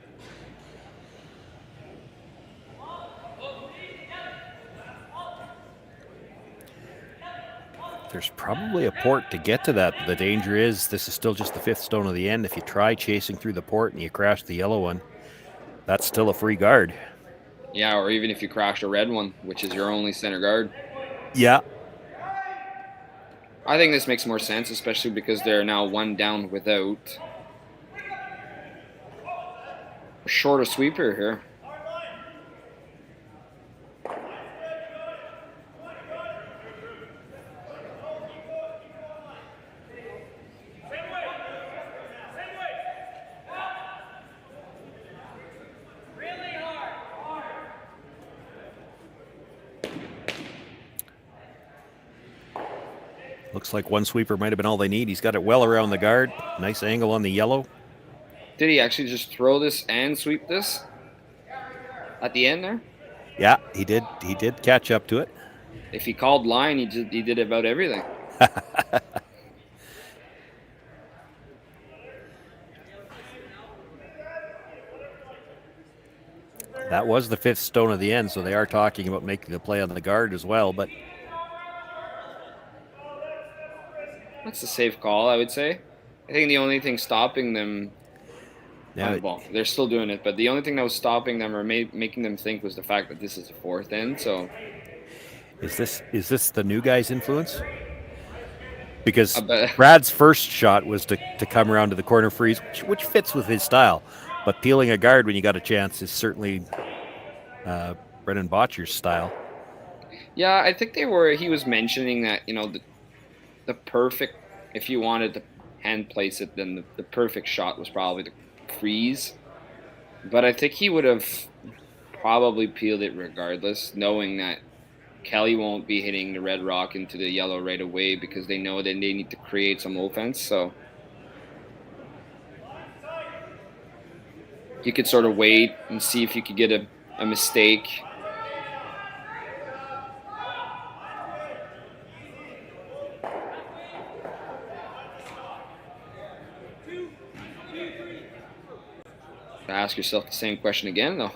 There's probably a port to get to that. The danger is this is still just the fifth stone of the end. If you try chasing through the port and you crash the yellow one, that's still a free guard. Yeah, or even if you crash a red one, which is your only center guard. Yeah. I think this makes more sense, especially because they're now one down without a shorter sweeper here. Looks like one sweeper might have been all they need. He's got it well around the guard. Nice angle on the yellow. Did he actually just throw this and sweep this at the end there? Yeah, he did. He did catch up to it. If he called line, he did about everything. That was the fifth stone of the end, so they are talking about making a play on the guard as well, but that's a safe call, I would say. I think the only thing stopping them, well, they're still doing it, but the only thing that was stopping them or making them think was the fact that this is the fourth end. So, is this the new guy's influence? Because Brad's first shot was to come around to the corner freeze, which fits with his style. But peeling a guard when you got a chance is certainly Brendan Botcher's style. Yeah, I think he was mentioning that, the perfect, if you wanted to hand place it, then the perfect shot was probably the freeze. But I think he would have probably peeled it regardless, knowing that Kelly won't be hitting the red rock into the yellow right away because they know that they need to create some offense. So you could sort of wait and see if you could get a mistake. Ask yourself the same question again, though.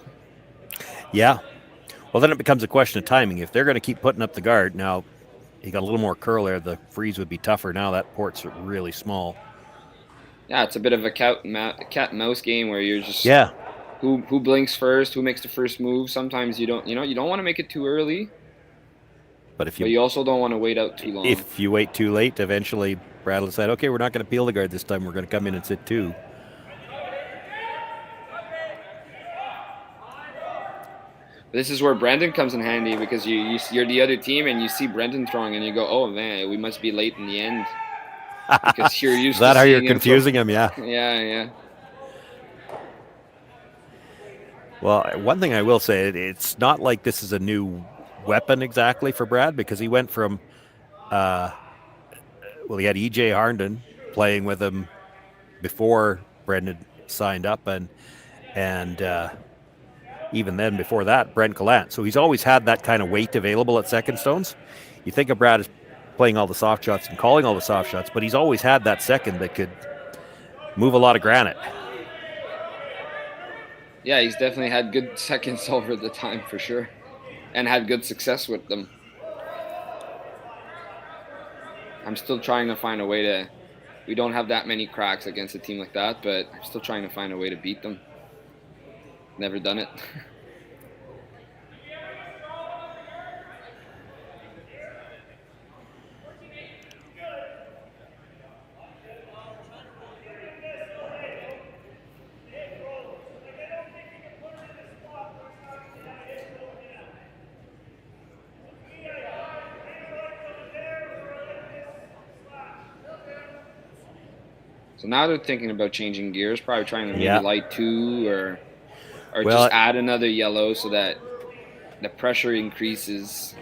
Yeah. Well, then it becomes a question of timing. If they're going to keep putting up the guard, now he got a little more curl there. The freeze would be tougher. Now that port's really small. Yeah, it's a bit of a cat and mouse game where you're just who blinks first, who makes the first move. Sometimes you don't want to make it too early, but you also don't want to wait out too long. If you wait too late, eventually Brad will decide, okay, we're not going to peel the guard this time. We're going to come in and sit two. This is where Brendan comes in handy because you're the other team and you see Brendan throwing and you go, oh man, we must be late in the end. Because you're used Is that to how you're seeing confusing him? Yeah. Yeah. Well, one thing I will say, it's not like this is a new weapon exactly for Brad because he went from, he had EJ Harnden playing with him before Brendan signed up and even then before that, Brent Gallant. So he's always had that kind of weight available at second stones. You think of Brad as playing all the soft shots and calling all the soft shots, but he's always had that second that could move a lot of granite. Yeah, he's definitely had good seconds over the time for sure and had good success with them. I'm still trying to find a way to, we don't have that many cracks against a team like that, but I'm still trying to find a way to beat them. Never done it. So now they're thinking about changing gears, probably trying to maybe Yeah. light 2 or Well, just add another yellow so that the pressure increases.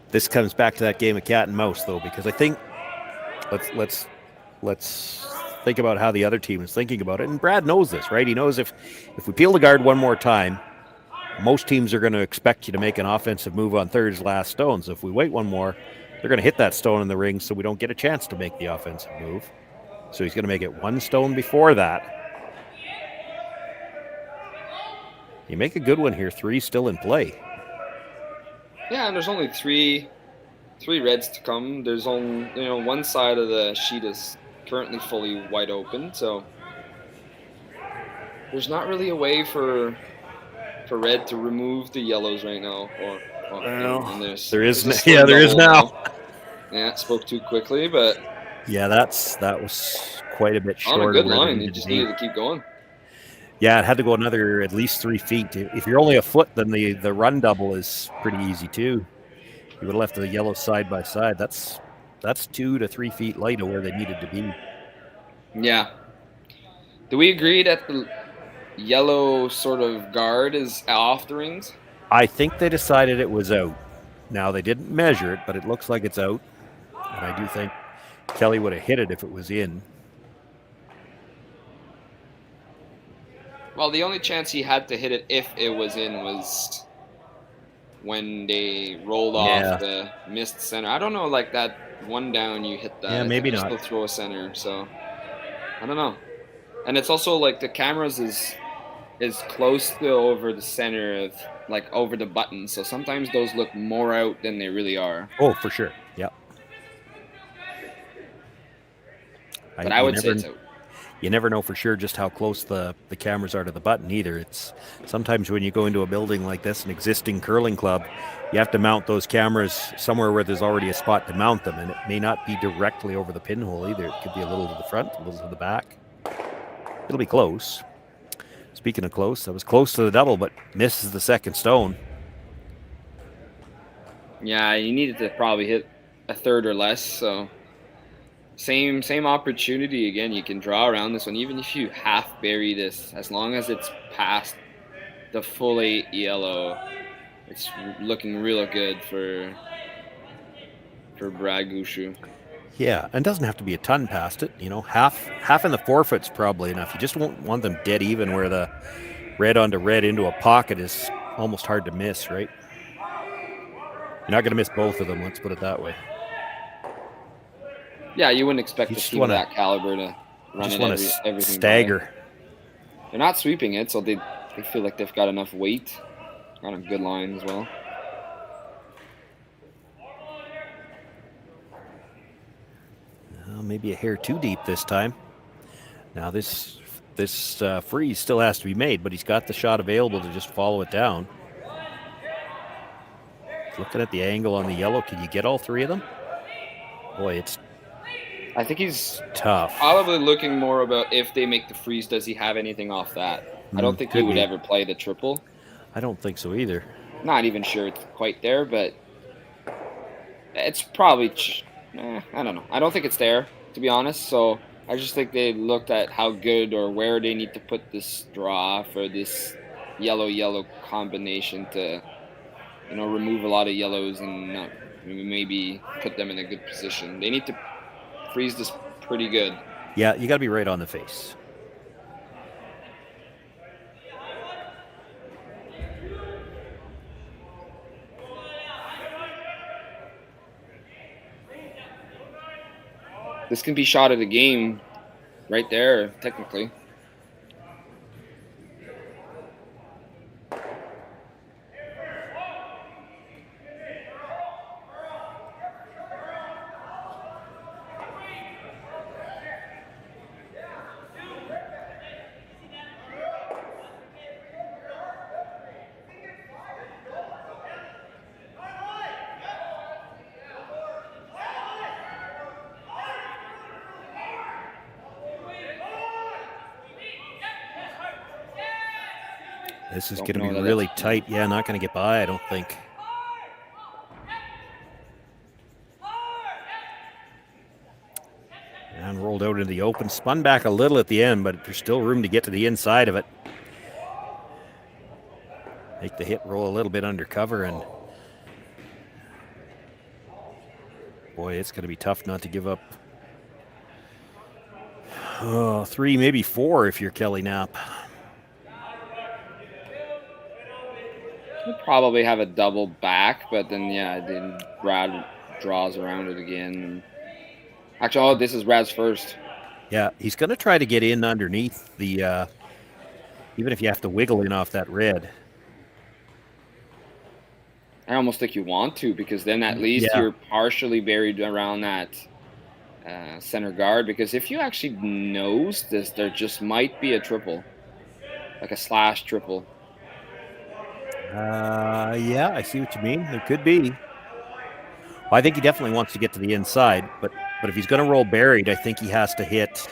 This comes back to that game of cat and mouse, though, because I think let's think about how the other team is thinking about it. And Brad knows this, right? He knows if we peel the guard one more time, most teams are going to expect you to make an offensive move on third's last stone. So if we wait one more, they're going to hit that stone in the ring, so we don't get a chance to make the offensive move. So he's going to make it 1 stone before that. You make a good one here. 3 still in play. Yeah, and there's only three reds to come. There's only, one side of the sheet is currently fully wide open, so there's not really a way for red to remove the yellows right now. And there is now. Yeah, spoke too quickly, but yeah, that was quite a bit short. On a good line, you just needed to keep going. Yeah, it had to go another at least 3 feet. If you're only a foot, then the run double is pretty easy too. You would have left the yellow side by side. That's 2 to 3 feet light of where they needed to be. Yeah. Do we agree that the yellow sort of guard is off the rings? I think they decided it was out. Now, they didn't measure it, but it looks like it's out. And I do think Kelly would have hit it if it was in. Well, the only chance he had to hit it if it was in was when they rolled off the missed center. I don't know, like that one down you hit that. Yeah, maybe not. Still throw a center, so I don't know. And it's also like the cameras is close to over the center of, like, over the button, so sometimes those look more out than they really are. Oh, for sure. Yep. But I would say it's out. You never know for sure just how close the cameras are to the button either. It's sometimes when you go into a building like this, an existing curling club, you have to mount those cameras somewhere where there's already a spot to mount them, and it may not be directly over the pinhole either. It could be a little to the front, a little to the back. It'll be close. Speaking of close, that was close to the double, but misses the second stone. Yeah, you needed to probably hit a third or less, so same opportunity again. You can draw around this one, even if you half bury this, as long as it's past the full 8 yellow. It's looking real good for Brad Gushue. Yeah, and doesn't have to be a ton past it. Half in the 4 foot's probably enough. You just won't want them dead even where the red onto red into a pocket is almost hard to miss, right? You're not going to miss both of them, let's put it that way. Yeah, you wouldn't expect a team of that caliber to run it everything. Stagger. By. They're not sweeping it, so they feel like they've got enough weight. Got a good line as well. Maybe a hair too deep this time. Now this freeze still has to be made, but he's got the shot available to just follow it down. Looking at the angle on the yellow, can you get all 3 of them? Boy, I think he's tough. Probably looking more about if they make the freeze, does he have anything off that? I don't think he would ever play the triple. I don't think so either. Not even sure it's quite there, but it's probably, I don't know. I don't think it's there, to be honest. So I just think they looked at how good or where they need to put this draw for this yellow-yellow combination to, remove a lot of yellows and maybe put them in a good position. They need to freeze this pretty good. Yeah, you got to be right on the face. This can be shot of the game right there, technically. This is going to be really tight. Yeah, not going to get by, I don't think. And rolled out into the open. Spun back a little at the end, but there's still room to get to the inside of it. Make the hit roll a little bit undercover, and boy, it's going to be tough not to give up 3, maybe 4 if you're Kelly Knapp. He'll probably have a double back, but then, yeah, then Brad draws around it again. Actually, this is Brad's first. Yeah, he's going to try to get in underneath the, even if you have to wiggle in off that red. I almost think you want to, because then at least you're partially buried around that center guard. Because if you actually nose this, there just might be a triple, like a slash triple. Yeah, I see what you mean. There could be. Well, I think he definitely wants to get to the inside, but if he's going to roll buried, I think he has to hit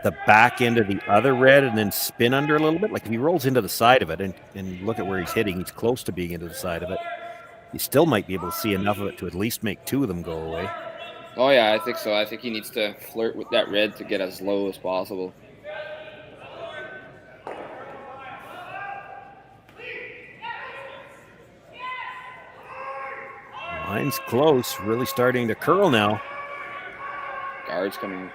the back end of the other red and then spin under a little bit. Like if he rolls into the side of it and look at where he's hitting, he's close to being into the side of it. He still might be able to see enough of it to at least make 2 of them go away. Oh, yeah, I think so. I think he needs to flirt with that red to get as low as possible. Line's close, really starting to curl now. Guard's coming.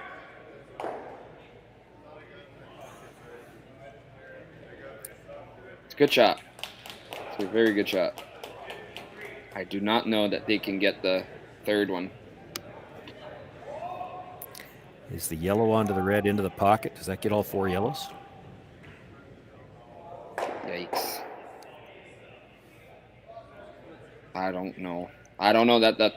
It's a good shot. It's a very good shot. I do not know that they can get the third one. Is the yellow onto the red into the pocket? Does that get all 4 yellows? Yikes. I don't know. I don't know that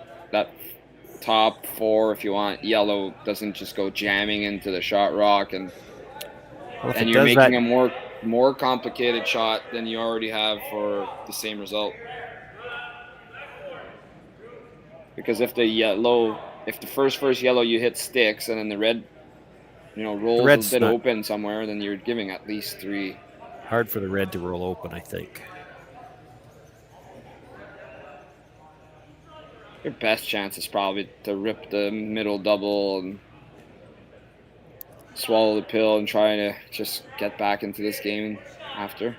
top 4, if you want, yellow doesn't just go jamming into the shot rock, and you're making a more complicated shot than you already have for the same result. Because if the first yellow you hit sticks, and then the red, rolls a bit open somewhere, then you're giving at least 3. Hard for the red to roll open, I think. Your best chance is probably to rip the middle double and swallow the pill and try to just get back into this game after.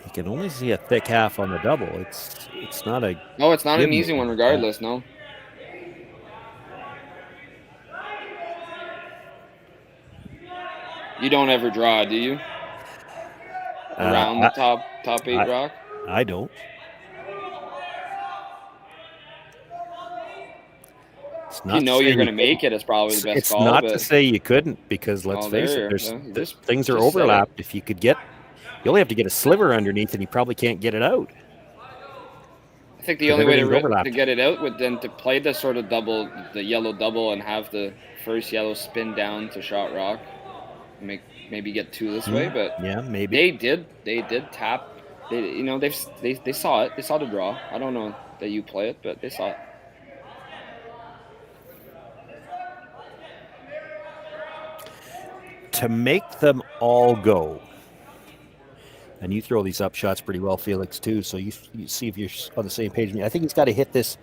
You can only see a thick half on the double. It's not a... No, it's not an easy one regardless, no. You don't ever draw, do you? Around the top 8 rock? I don't. You know you're going to make it is probably the best call. It's not to say you couldn't, because let's face it, things are overlapped. If you could get, you only have to get a sliver underneath, and you probably can't get it out. I think the only way to get it out would then to play the sort of double, the yellow double, and have the first yellow spin down to shot rock, maybe get 2 this way. But yeah, maybe they did tap. They saw it. They saw the draw. I don't know that you play it, but they saw it. To make them all go, and you throw these up shots pretty well, Felix, too, so you see if you're on the same page with me. I think he's got to hit this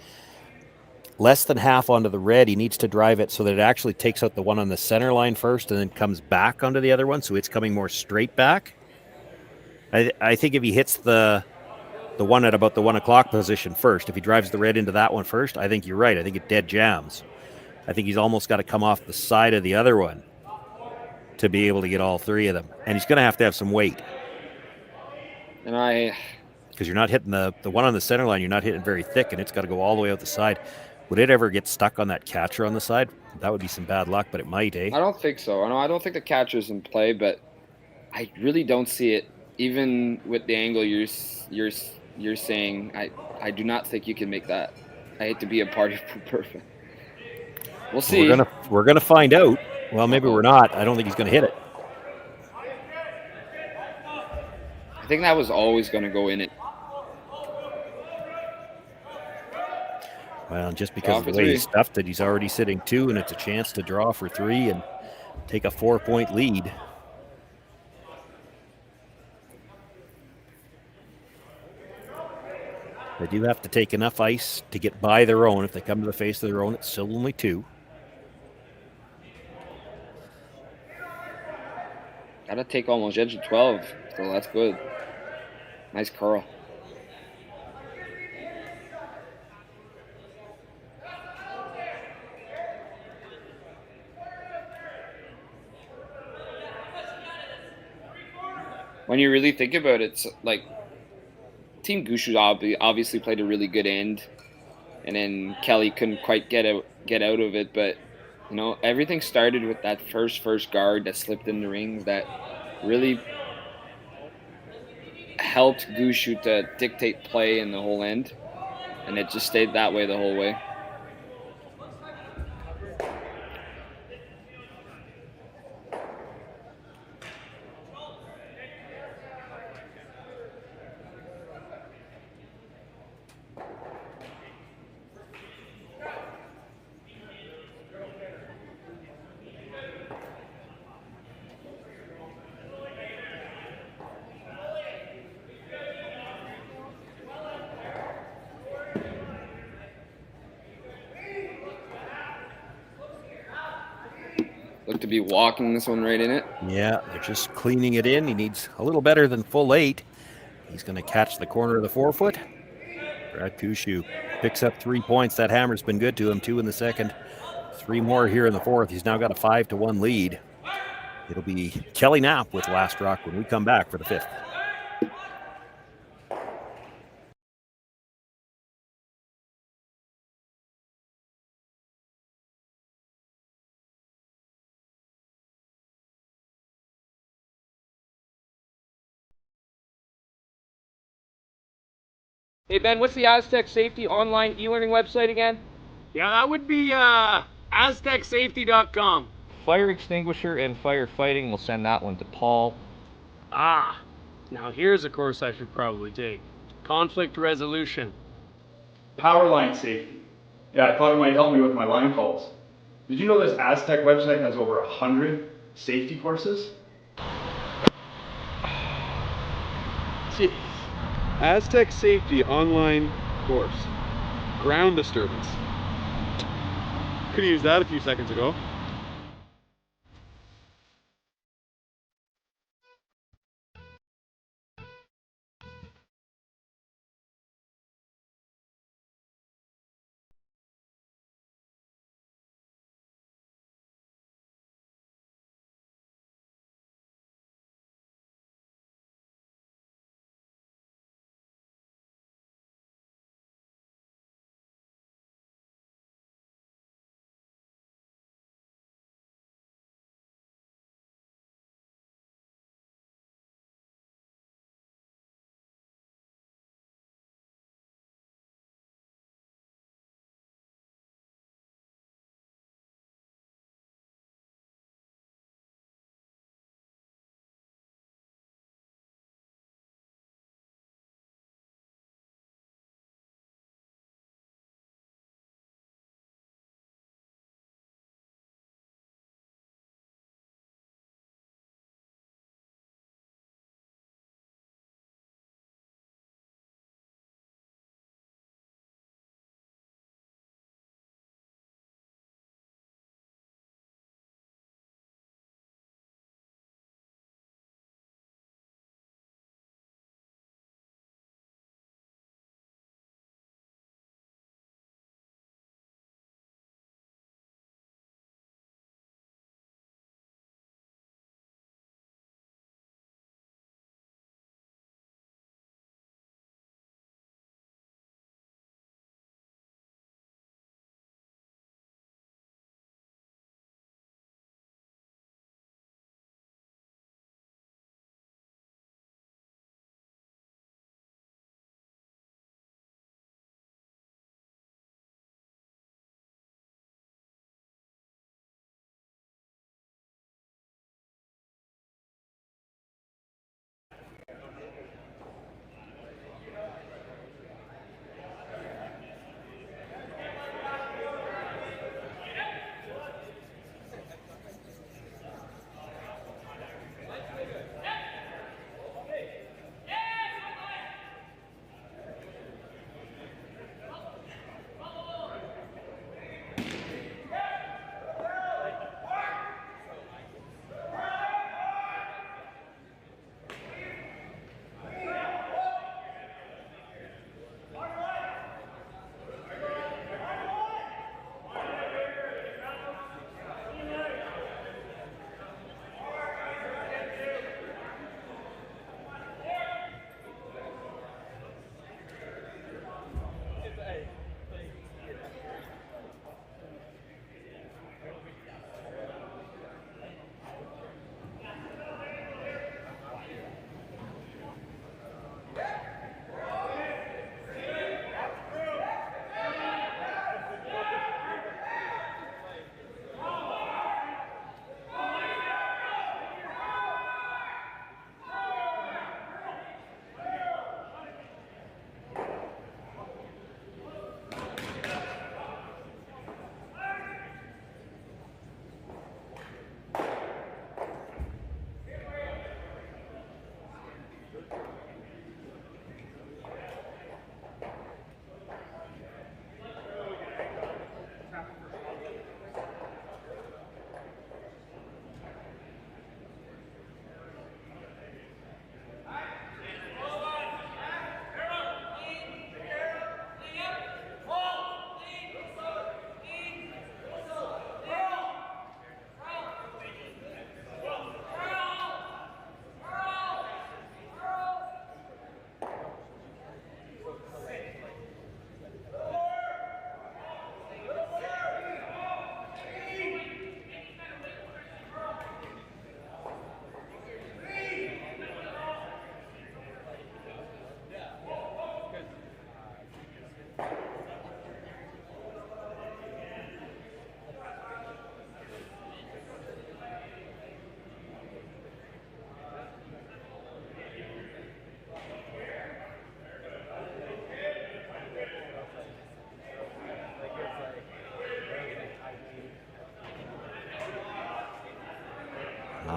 less than half onto the red. He needs to drive it so that it actually takes out the one on the center line first and then comes back onto the other one, so it's coming more straight back. I think if he hits the one at about the 1 o'clock position first, if he drives the red into that one first, I think you're right. I think it dead jams. I think he's almost got to come off the side of the other one to be able to get all 3 of them. And he's going to have some weight. And because you're not hitting the one on the center line, you're not hitting very thick, and it's got to go all the way out the side. Would it ever get stuck on that catcher on the side? That would be some bad luck, but it might, eh? I don't think so. I don't think the catcher's in play, but I really don't see it. Even with the angle you're saying, I do not think you can make that. I hate to be a party perfect. We'll see. We're gonna find out. Well, maybe we're not. I don't think he's going to hit it. I think that was always going to go in it. Well, just because of the way he stuffed it, he's already sitting 2, and it's a chance to draw for 3 and take a 4-point lead. They do have to take enough ice to get by their own. If they come to the face of their own, it's still only 2. Gotta take almost edge of 12, so that's good. Nice curl. When you really think about it, it's like Team Gushue obviously played a really good end, and then Kelly couldn't quite get out of it. But you know, everything started with that first guard that slipped in the rings that really helped Gushue to dictate play in the whole end, and it just stayed that way the whole way. Look to be walking this one right in it. Yeah, they're just cleaning it in. He needs a little better than full 8. He's going to catch the corner of the forefoot. Brad Gushue picks up 3 points. That hammer's been good to him. 2 in the second, 3 more here in the fourth. He's now got a 5-1 lead. It'll be Kelly Knapp with last rock when we come back for the 5th. Hey Ben, what's the Aztec Safety online e-learning website again? Yeah, that would be aztecsafety.com. Fire extinguisher and firefighting, we'll send that one to Paul. Ah, now here's a course I should probably take. Conflict resolution. Power line safety. Yeah, I thought it might help me with my line calls. Did you know this Aztec website has over 100 safety courses? Jeez. Aztec Safety online course. Ground disturbance. Could have used that a few seconds ago.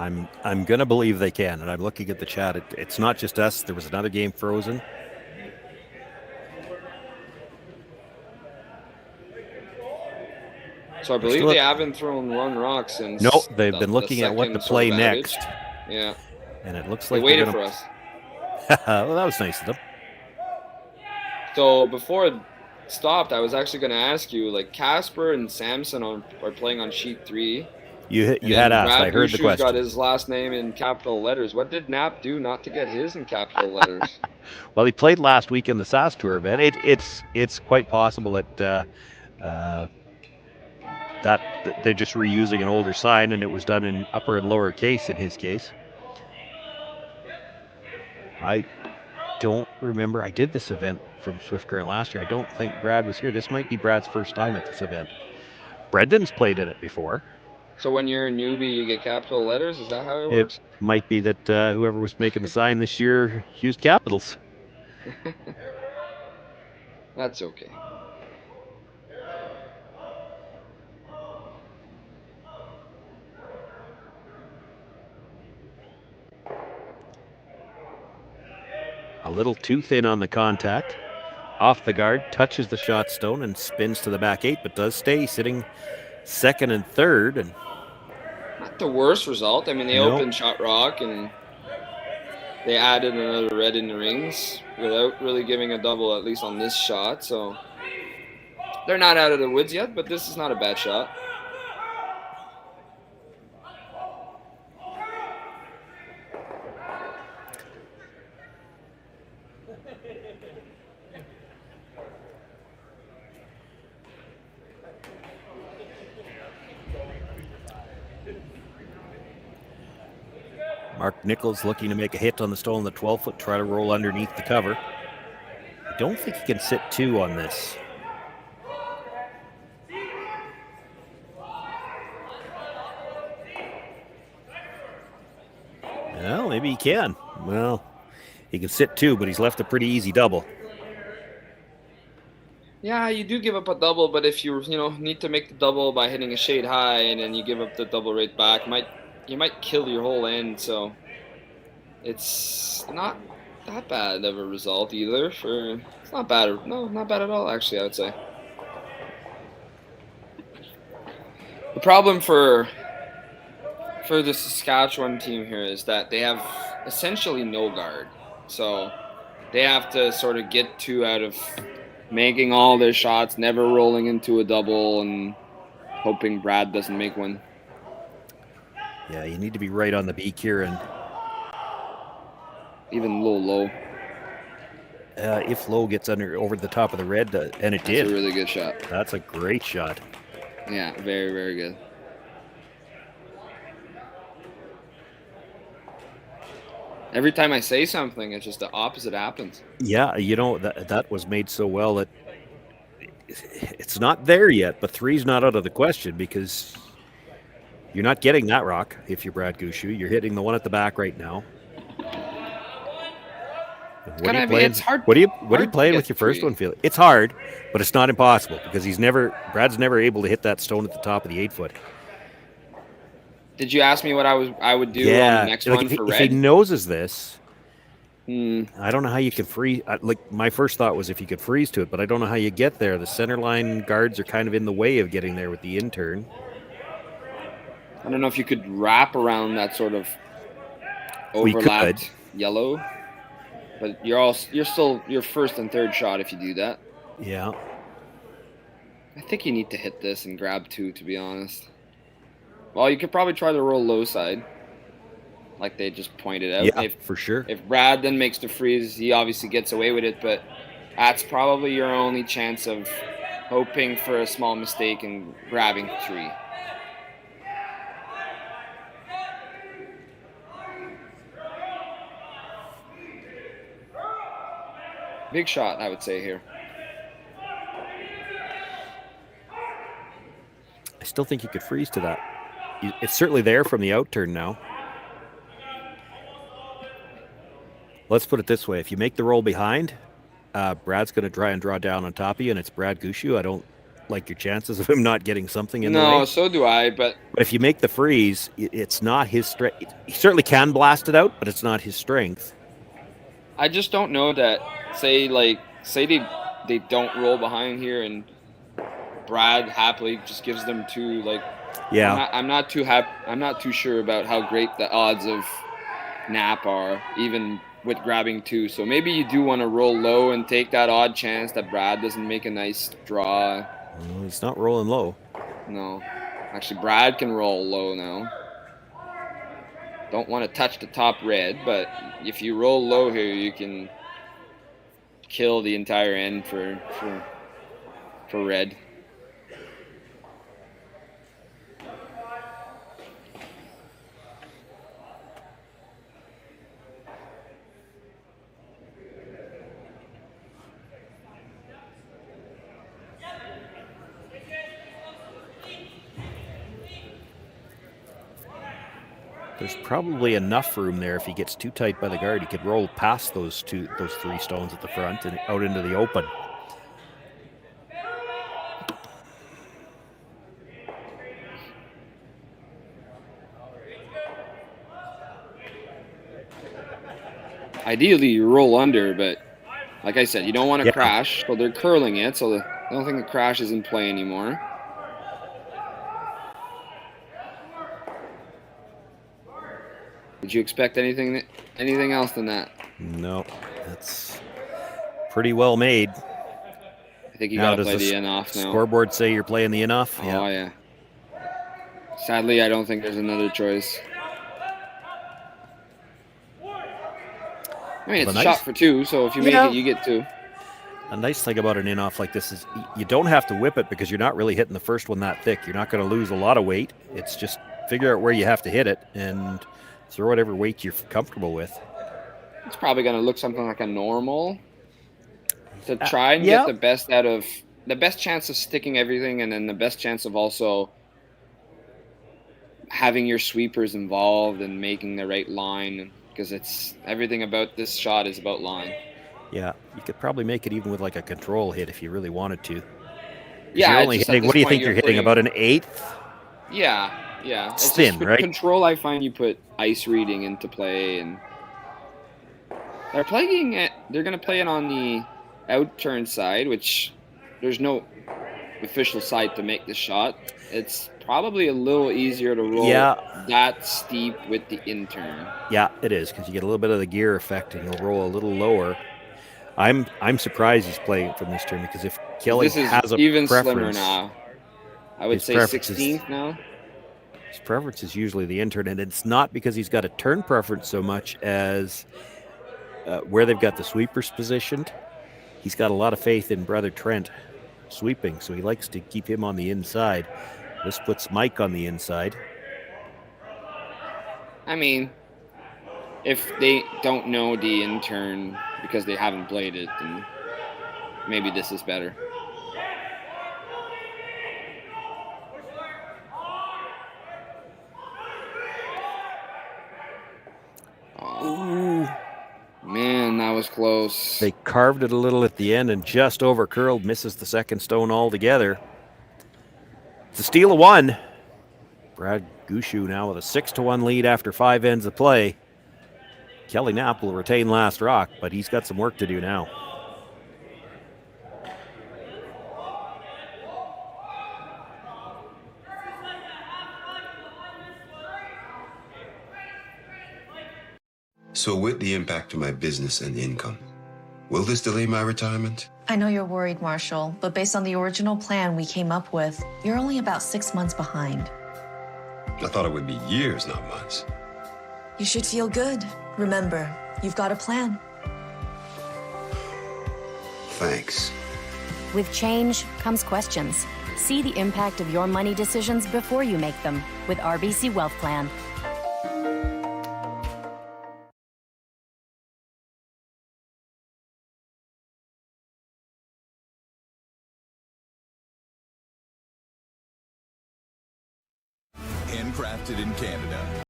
I'm gonna believe they can, and I'm looking at the chat. It's not just us. There was another game frozen. So I believe they haven't thrown one rock since. No, they've been looking at what to play next. Yeah. And it looks like they waited for us. Well, that was nice of them. So before it stopped, I was actually going to ask you, like Casper and Samson are playing on sheet 3. You had asked. I heard the question. Got his last name in capital letters. What did Knapp do not to get his in capital letters? Well, he played last week in the SAS Tour event. It's quite possible that that they're just reusing an older sign, and it was done in upper and lower case in his case. I don't remember. I did this event from Swift Current last year. I don't think Brad was here. This might be Brad's first time at this event. Brendan's played in it before. So when you're a newbie, you get capital letters? Is that how it works? It might be that whoever was making the sign this year used capitals. That's okay. A little too thin on the contact. Off the guard, touches the shot stone and spins to the back 8, but does stay sitting second and third. And not the worst result. I mean, they opened shot rock and they added another red in the rings without really giving a double, at least on this shot. So they're not out of the woods yet, but this is not a bad shot. Mark Nichols looking to make a hit on the stone on the 12-foot, try to roll underneath the cover. I don't think he can sit 2 on this. Well, maybe he can. Well, he can sit 2, but he's left a pretty easy double. Yeah, you do give up a double, but if you need to make the double by hitting a shade high and then you give up the double right back, you might kill your whole end. So it's not that bad of a result either. It's not bad. No, not bad at all, actually, I would say. The problem for the Saskatchewan team here is that they have essentially no guard. So they have to sort of get 2 out of making all their shots, never rolling into a double, and hoping Brad doesn't make one. Yeah, you need to be right on the beak here, and even low. If low gets over the top of the red, and it did. That's a really good shot. That's a great shot. Yeah, very, very good. Every time I say something, it's just the opposite happens. Yeah, that was made so well that it's not there yet, but 3's not out of the question because you're not getting that rock if you're Brad Gushue. You're hitting the one at the back right now. What are you playing with your first one, Felix? It's hard, but it's not impossible because Brad's never able to hit that stone at the top of the 8-foot. Did you ask me what I would do on the next one for red? If he noses this, I don't know how you can freeze. My first thought was if you could freeze to it, but I don't know how you get there. The center line guards are kind of in the way of getting there with the in-turn. I don't know if you could wrap around that sort of overlapped yellow, but you're still your first and third shot if you do that. Yeah. I think you need to hit this and grab 2, to be honest. Well, you could probably try the roll low side, like they just pointed out. Yeah, for sure. If Brad then makes the freeze, he obviously gets away with it, but that's probably your only chance of hoping for a small mistake and grabbing 3. Big shot, I would say, here. I still think you could freeze to that. It's certainly there from the outturn now. Let's put it this way. If you make the roll behind, Brad's going to try and draw down on top of you, and it's Brad Gushue. like your chances of him not getting something in the way. No, so do I, but if you make the freeze, it's not his strength. He certainly can blast it out, but it's not his strength. I just don't know that. Say they don't roll behind here, and Brad happily just gives them 2. Like, yeah, I'm not too sure about how great the odds of Knapp are, even with grabbing 2. So maybe you do want to roll low and take that odd chance that Brad doesn't make a nice draw. Well, he's not rolling low. No, actually, Brad can roll low now. Don't want to touch the top red, but if you roll low here, you can kill the entire end for red. There's probably enough room there. If he gets too tight by the guard, he could roll past those 3 stones at the front and out into the open. Ideally, you roll under, but like I said, you don't want to crash. So they're curling it, so I don't think the crash is in play anymore. Did you expect anything else than that? No, that's pretty well made. I think you got to play the in-off now. Scoreboard say you're playing the in-off? Oh, yeah. Sadly, I don't think there's another choice. I mean, it's a shot for 2, so if you make it, you get 2. A nice thing about an in-off like this is you don't have to whip it because you're not really hitting the first one that thick. You're not going to lose a lot of weight. It's just figure out where you have to hit it and throw whatever weight you're comfortable with. It's probably going to look something like a normal to try and get the best out of the best chance of sticking everything, and then the best chance of also having your sweepers involved and making the right line, because it's everything about this shot is about line. Yeah, you could probably make it even with like a control hit if you really wanted to. Yeah, you're only hitting, what do you think you're hitting? About an 1/8? Yeah. It's thin, right? Control, I find you put ice reading into play, and they're playing it. They're going to play it on the out turn side, which there's no official side to make the shot. It's probably a little easier to roll that steep with the in turn. Yeah, it is, because you get a little bit of the gear effect, and you'll roll a little lower. I'm surprised he's playing from this turn, because if Kelly has a even preference, slimmer now. I would say 16th now. His preference is usually the intern, and it's not because he's got a turn preference so much as where they've got the sweepers positioned. He's got a lot of faith in brother Trent sweeping, so he likes to keep him on the inside. This puts Mike on the inside. I mean, if they don't know the intern because they haven't played it, then maybe this is better. Ooh. Man, that was close. They carved it a little at the end and just over curled, misses the second stone altogether. It's a steal of 1. Brad Gushue now with a 6-1 lead after 5 ends of play. Kelly Knapp will retain last rock, but he's got some work to do now. So with the impact to my business and income, will this delay my retirement? I know you're worried, Marshall, but based on the original plan we came up with, you're only about 6 months behind. I thought it would be years, not months. You should feel good. Remember, you've got a plan. Thanks. With change comes questions. See the impact of your money decisions before you make them with RBC Wealth Plan. Handcrafted in Canada.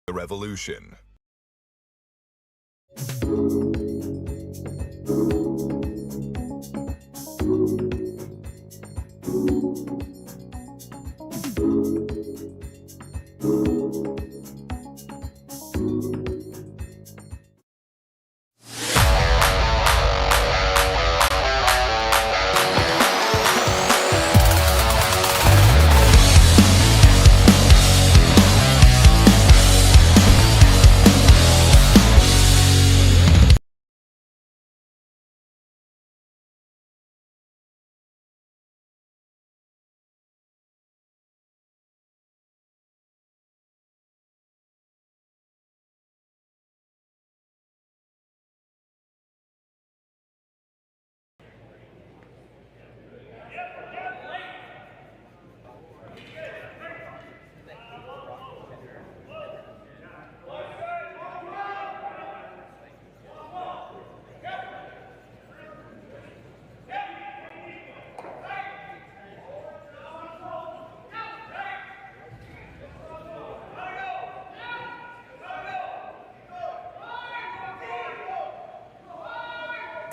The Revolution.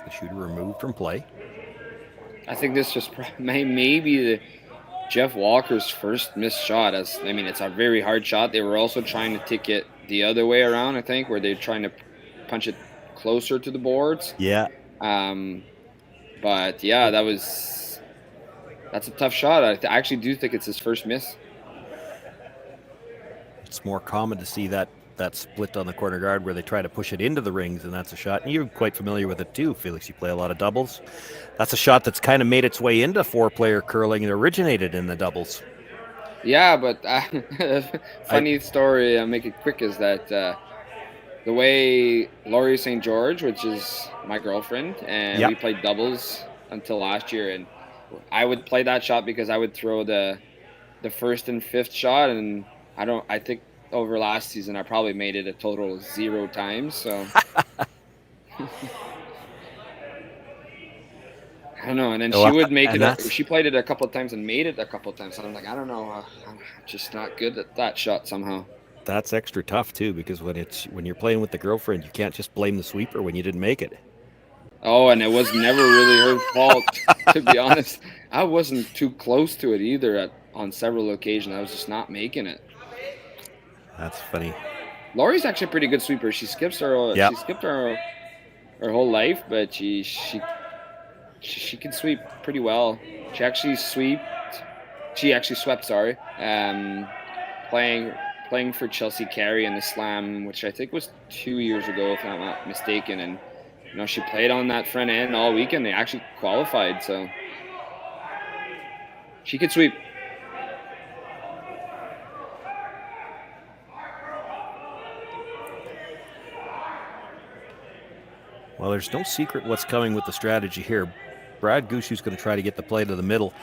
The shooter removed from play. I think this just maybe Jeff Walker's first missed shot. I mean, it's a very hard shot. They were also trying to take it the other way around, I think, where they're trying to punch it closer to the boards. Yeah. But yeah, that's a tough shot. I actually do think it's his first miss. It's more common to see that split on the corner guard where they try to push it into the rings, and that's a shot. And you're quite familiar with it too, Felix. You play a lot of doubles. That's a shot that's kind of made its way into four-player curling. It originated in the doubles. Yeah, but funny story, I'll make it quick, is that the way Laurie St. George, which is my girlfriend, and we played doubles until last year, and I would play that shot because I would throw the first and fifth shot, and I think over last season I probably made it a total of 0 times, so I don't know. And then she would make it. She played it a couple of times and made it a couple of times. So I'm like, I don't know. I'm just not good at that shot somehow. That's extra tough too, because when you're playing with the girlfriend, you can't just blame the sweeper when you didn't make it. Oh, and it was never really her fault, to be honest. I wasn't too close to it either on several occasions. I was just not making it. That's funny. Laurie's actually a pretty good sweeper. She skips she skipped her whole life, but she can sweep pretty well. She actually swept, playing for Chelsea Carey in the Slam, which I think was 2 years ago, if I'm not mistaken. And she played on that front end all weekend. They actually qualified, so she could sweep. Well, there's no secret what's coming with the strategy here. Brad Gushue's going to try to get the play to the middle.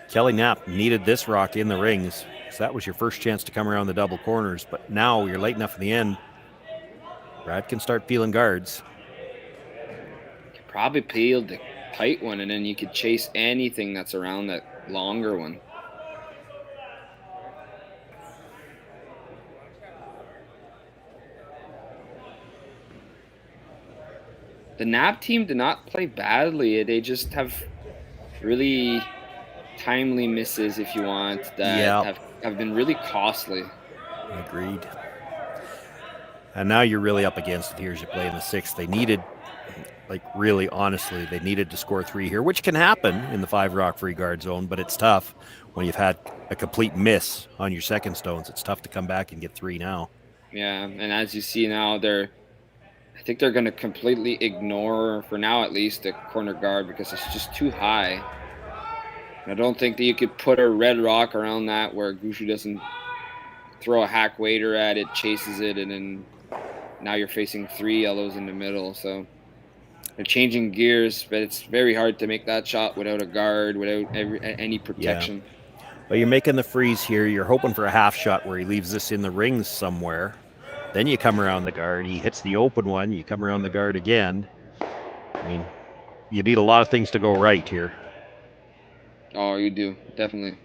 Kelly Knapp needed this rock in the rings, so that was your first chance to come around the double corners. But now you're late enough in the end. Brad can start peeling guards. Probably peeled the tight one, and then you could chase anything that's around that longer one. The Knapp team did not play badly. They just have really timely misses, if you want, that have been really costly. Agreed. And now you're really up against it here as you play in the sixth. They needed, really honestly, they needed to score 3 here, which can happen in the 5 rock free guard zone, but it's tough when you've had a complete miss on your second stones. It's tough to come back and get 3 now. Yeah, and as you see now, I think they're going to completely ignore, for now at least, the corner guard because it's just too high. I don't think that you could put a red rock around that where Gushue doesn't throw a hack waiter at it, chases it, and then now you're facing 3 yellows in the middle. So they're changing gears, but it's very hard to make that shot without a guard, without any protection. Yeah. Well, you're making the freeze here. You're hoping for a half shot where he leaves this in the rings somewhere. Then you come around the guard. He hits the open one. You come around the guard again. I mean, you need a lot of things to go right here. Oh, you do, definitely.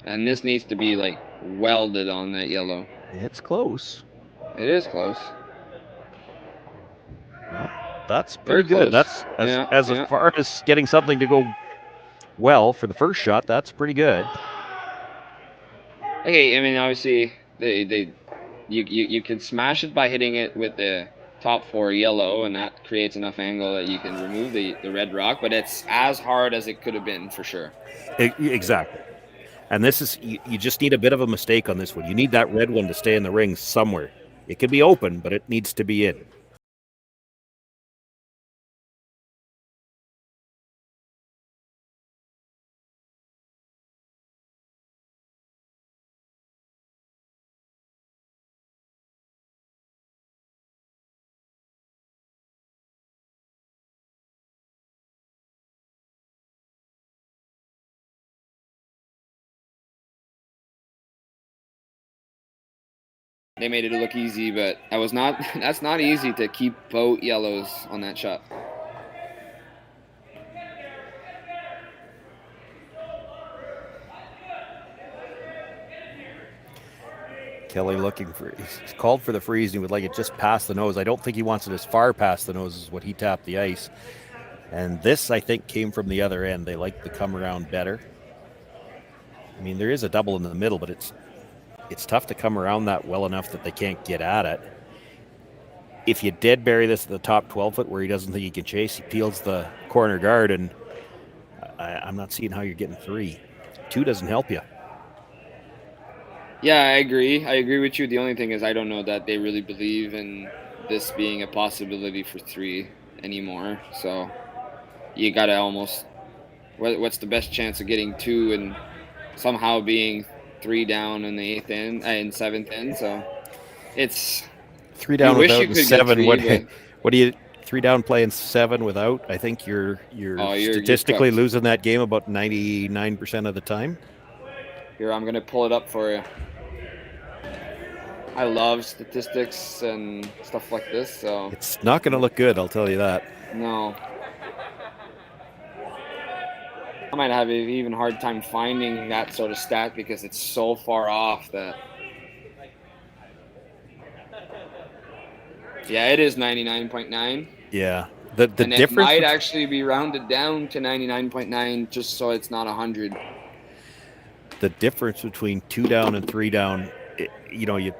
And this needs to be welded on that yellow. It's close. It is close. That's pretty Very good. close. That's as far as getting something to go well for the first shot. That's pretty good. Okay, I mean, obviously, you can smash it by hitting it with the top 4 yellow, and that creates enough angle that you can remove the red rock, but it's as hard as it could have been for sure. Exactly. And this is, you just need a bit of a mistake on this one. You need that red one to stay in the ring somewhere. It can be open, but it needs to be in. They made it look easy, but that's not easy to keep both yellows on that shot. Kelly looking for, he's called for the freeze and he would like it just past the nose. I don't think he wants it as far past the nose as what he tapped the ice. And this, I think, came from the other end. They like the come around better. I mean, there is a double in the middle, but it's tough to come around that well enough that they can't get at it. If you dead bury this at the top 12 foot where he doesn't think he can chase, he peels the corner guard, and I'm not seeing how you're getting 3. 2 doesn't help you. Yeah, I agree with you. The only thing is I don't know that they really believe in this being a possibility for 3 anymore. So you got to almost, what's the best chance of getting 2 and somehow being 3 down in the 8th end and 7th end? So it's 3 down without and 7. 3, what do you 3 down playing 7 without? I think you're statistically losing that game about 99% of the time. Here, I'm gonna pull it up for you. I love statistics and stuff like this, so it's not gonna look good, I'll tell you that. No. I might have an even hard time finding that sort of stat because it's so far off that. Yeah, it is 99.9. Yeah. The and difference it might actually be rounded down to 99.9 just so it's not 100. The difference between 2 down and 3 down, you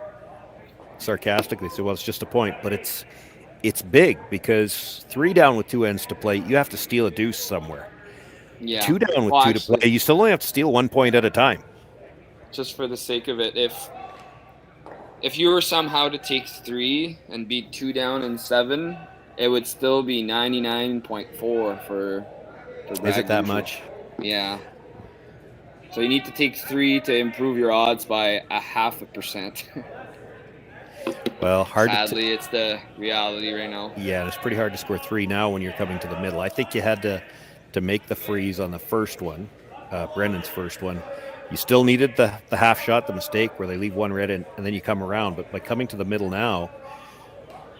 sarcastically say, well, it's just a point, but it's big because 3 down with 2 ends to play, you have to steal a deuce somewhere. Yeah. 2 down with 2 to play, you still only have to steal 1 point at a time. Just for the sake of it, if you were somehow to take 3 and beat 2 down and 7, it would still be 99.4 for Is it that much? Yeah. So you need to take 3 to improve your odds by 0.5%. Well, sadly, it's the reality right now. Yeah, it's pretty hard to score 3 now when you're coming to the middle. I think you had to make the freeze on the first one, Brendan's first one. You still needed the half shot, the mistake where they leave 1 red in, and then you come around. But by coming to the middle now,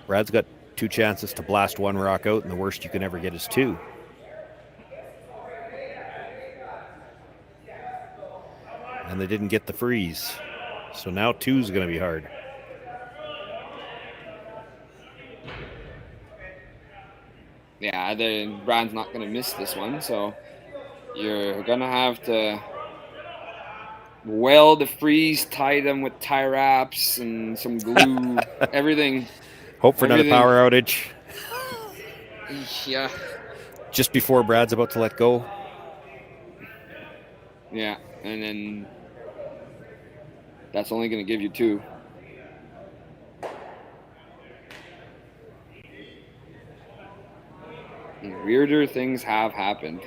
Brad's got 2 chances to blast 1 rock out, and the worst you can ever get is 2. And they didn't get the freeze. So now 2 is going to be hard. Yeah, Brad's not going to miss this one, so you're going to have to weld the freeze, tie them with tie wraps and some glue, everything. Hope for another power outage. Yeah. Just before Brad's about to let go. Yeah, and then that's only going to give you 2. And weirder things have happened.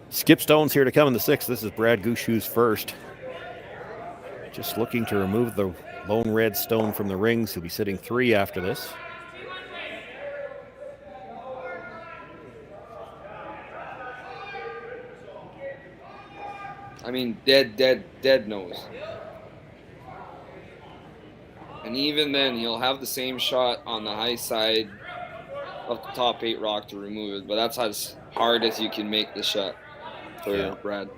Skip Stone's here to come in the 6th. This is Brad Gushue's first. Just looking to remove the lone red stone from the rings. He'll be sitting 3 after this. I mean, dead nose. And even then, he'll have the same shot on the high side of the top 8 rock to remove it. But that's as hard as you can make the shot for Brad.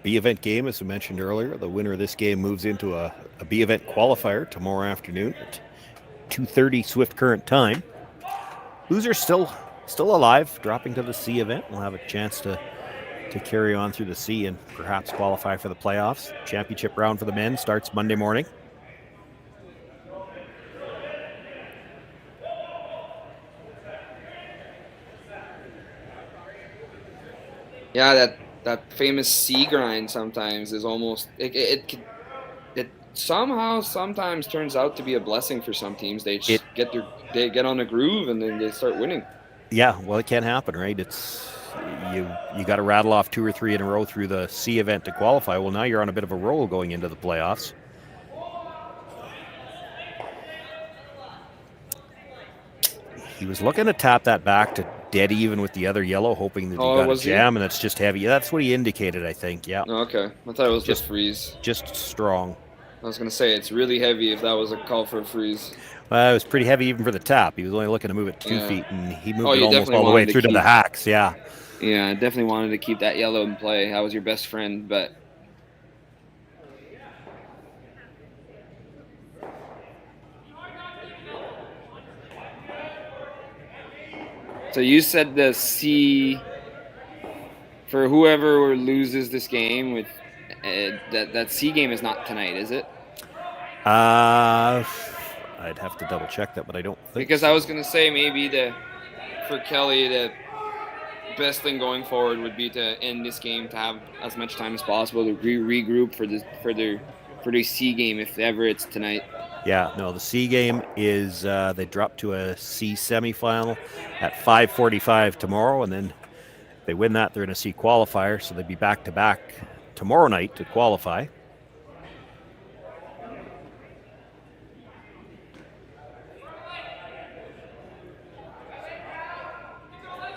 B event game, as we mentioned earlier. The winner of this game moves into a B event qualifier tomorrow afternoon at 2:30 Swift Current time. Loser still alive, dropping to the C event. We'll have a chance to carry on through the C and perhaps qualify for the playoffs. Championship round for the men starts Monday morning. Yeah, that famous C grind sometimes is almost it somehow sometimes turns out to be a blessing for some teams. They just get on a groove and then they start winning. Yeah, well, it can happen, right? It's you got to rattle off 2 or 3 in a row through the C event to qualify. Well, now you're on a bit of a roll going into the playoffs. He was looking to tap that back to dead even with the other yellow, hoping that he got a jam, and it's just heavy. That's what he indicated, I think. Yeah. Okay, I thought it was just freeze. Just strong. I was going to say, it's really heavy if that was a call for a freeze. Well, it was pretty heavy even for the tap. He was only looking to move it 2 feet, and he moved it almost all the way through to the hacks. Yeah. Yeah, I definitely wanted to keep that yellow in play. That was your best friend, but... So you said the C, for whoever loses this game, with that C game is not tonight, is it? I'd have to double check that, but I don't think Because I was going to say maybe for Kelly, the best thing going forward would be to end this game to have as much time as possible to regroup for their C game if ever it's tonight. Yeah, no, the C game is they drop to a C semifinal at 5:45 tomorrow, and then if they win that, they're in a C qualifier, so they'd be back-to-back tomorrow night to qualify.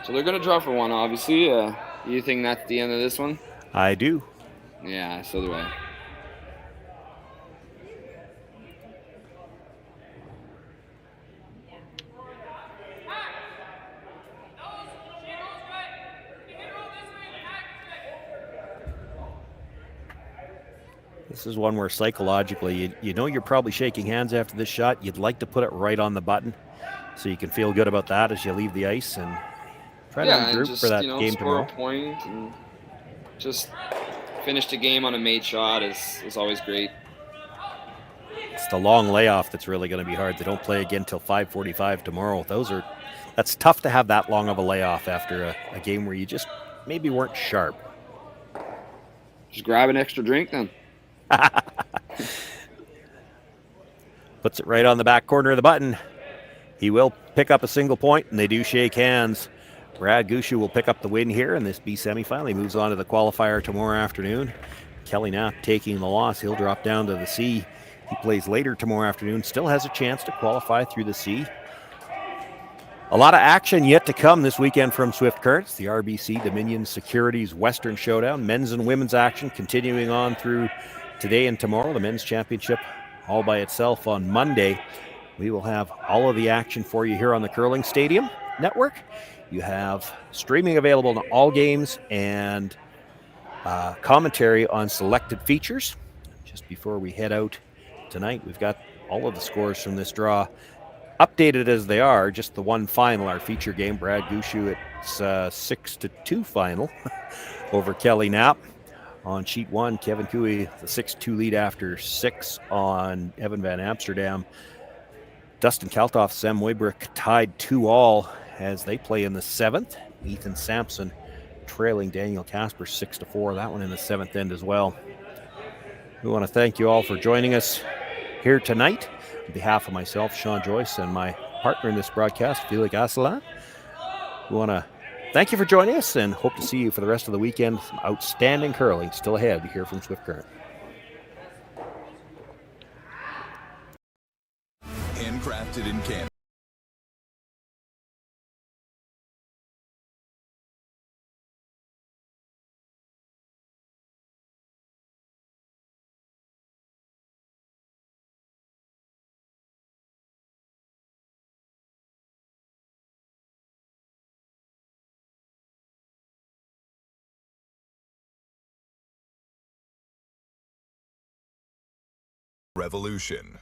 So they're going to draw for one, obviously. You think that's the end of this one? I do. Yeah, so do I. This is one where psychologically, you know you're probably shaking hands after this shot. You'd like to put it right on the button so you can feel good about that as you leave the ice and try to regroup for that game score tomorrow. A point and just finish the game on a made shot is always great. It's the long layoff that's really going to be hard. They don't play again until 5:45 tomorrow. That's tough to have that long of a layoff after a game where you just maybe weren't sharp. Just grab an extra drink then. Puts it right on the back corner of the button. He will pick up a single point, and they do shake hands. Brad Gushue will pick up the win here in this B semifinal. He moves on to the qualifier tomorrow afternoon. Kelly Knapp taking the loss. He'll drop down to the C. He plays later tomorrow afternoon. Still has a chance to qualify through the C. A lot of action yet to come this weekend from Swift Currents. The RBC Dominion Securities Western Showdown. Men's and women's action continuing on through today and tomorrow. The men's championship all by itself on Monday. We will have all of the action for you here on the Curling Stadium Network. You have streaming available in all games and commentary on selected features. Just before we head out tonight, we've got all of the scores from this draw updated as they are. Just the one final, our feature game, Brad Gushue, it's 6-2 final over Kelly Knapp. On sheet 1, Kevin Cooey, the 6-2 lead after 6 on Evan Van Amsterdam. Dustin Kaltoff, Sam Waybrick tied 2-2 as they play in the 7th. Ethan Sampson trailing Daniel Casper 6-4. That one in the 7th end as well. We want to thank you all for joining us here tonight. On behalf of myself, Shawn Joyce, and my partner in this broadcast, Felix Asselin, we want to thank you for joining us and hope to see you for the rest of the weekend. Some outstanding curling still ahead here from Swift Current. Handcrafted in Canada. Revolution.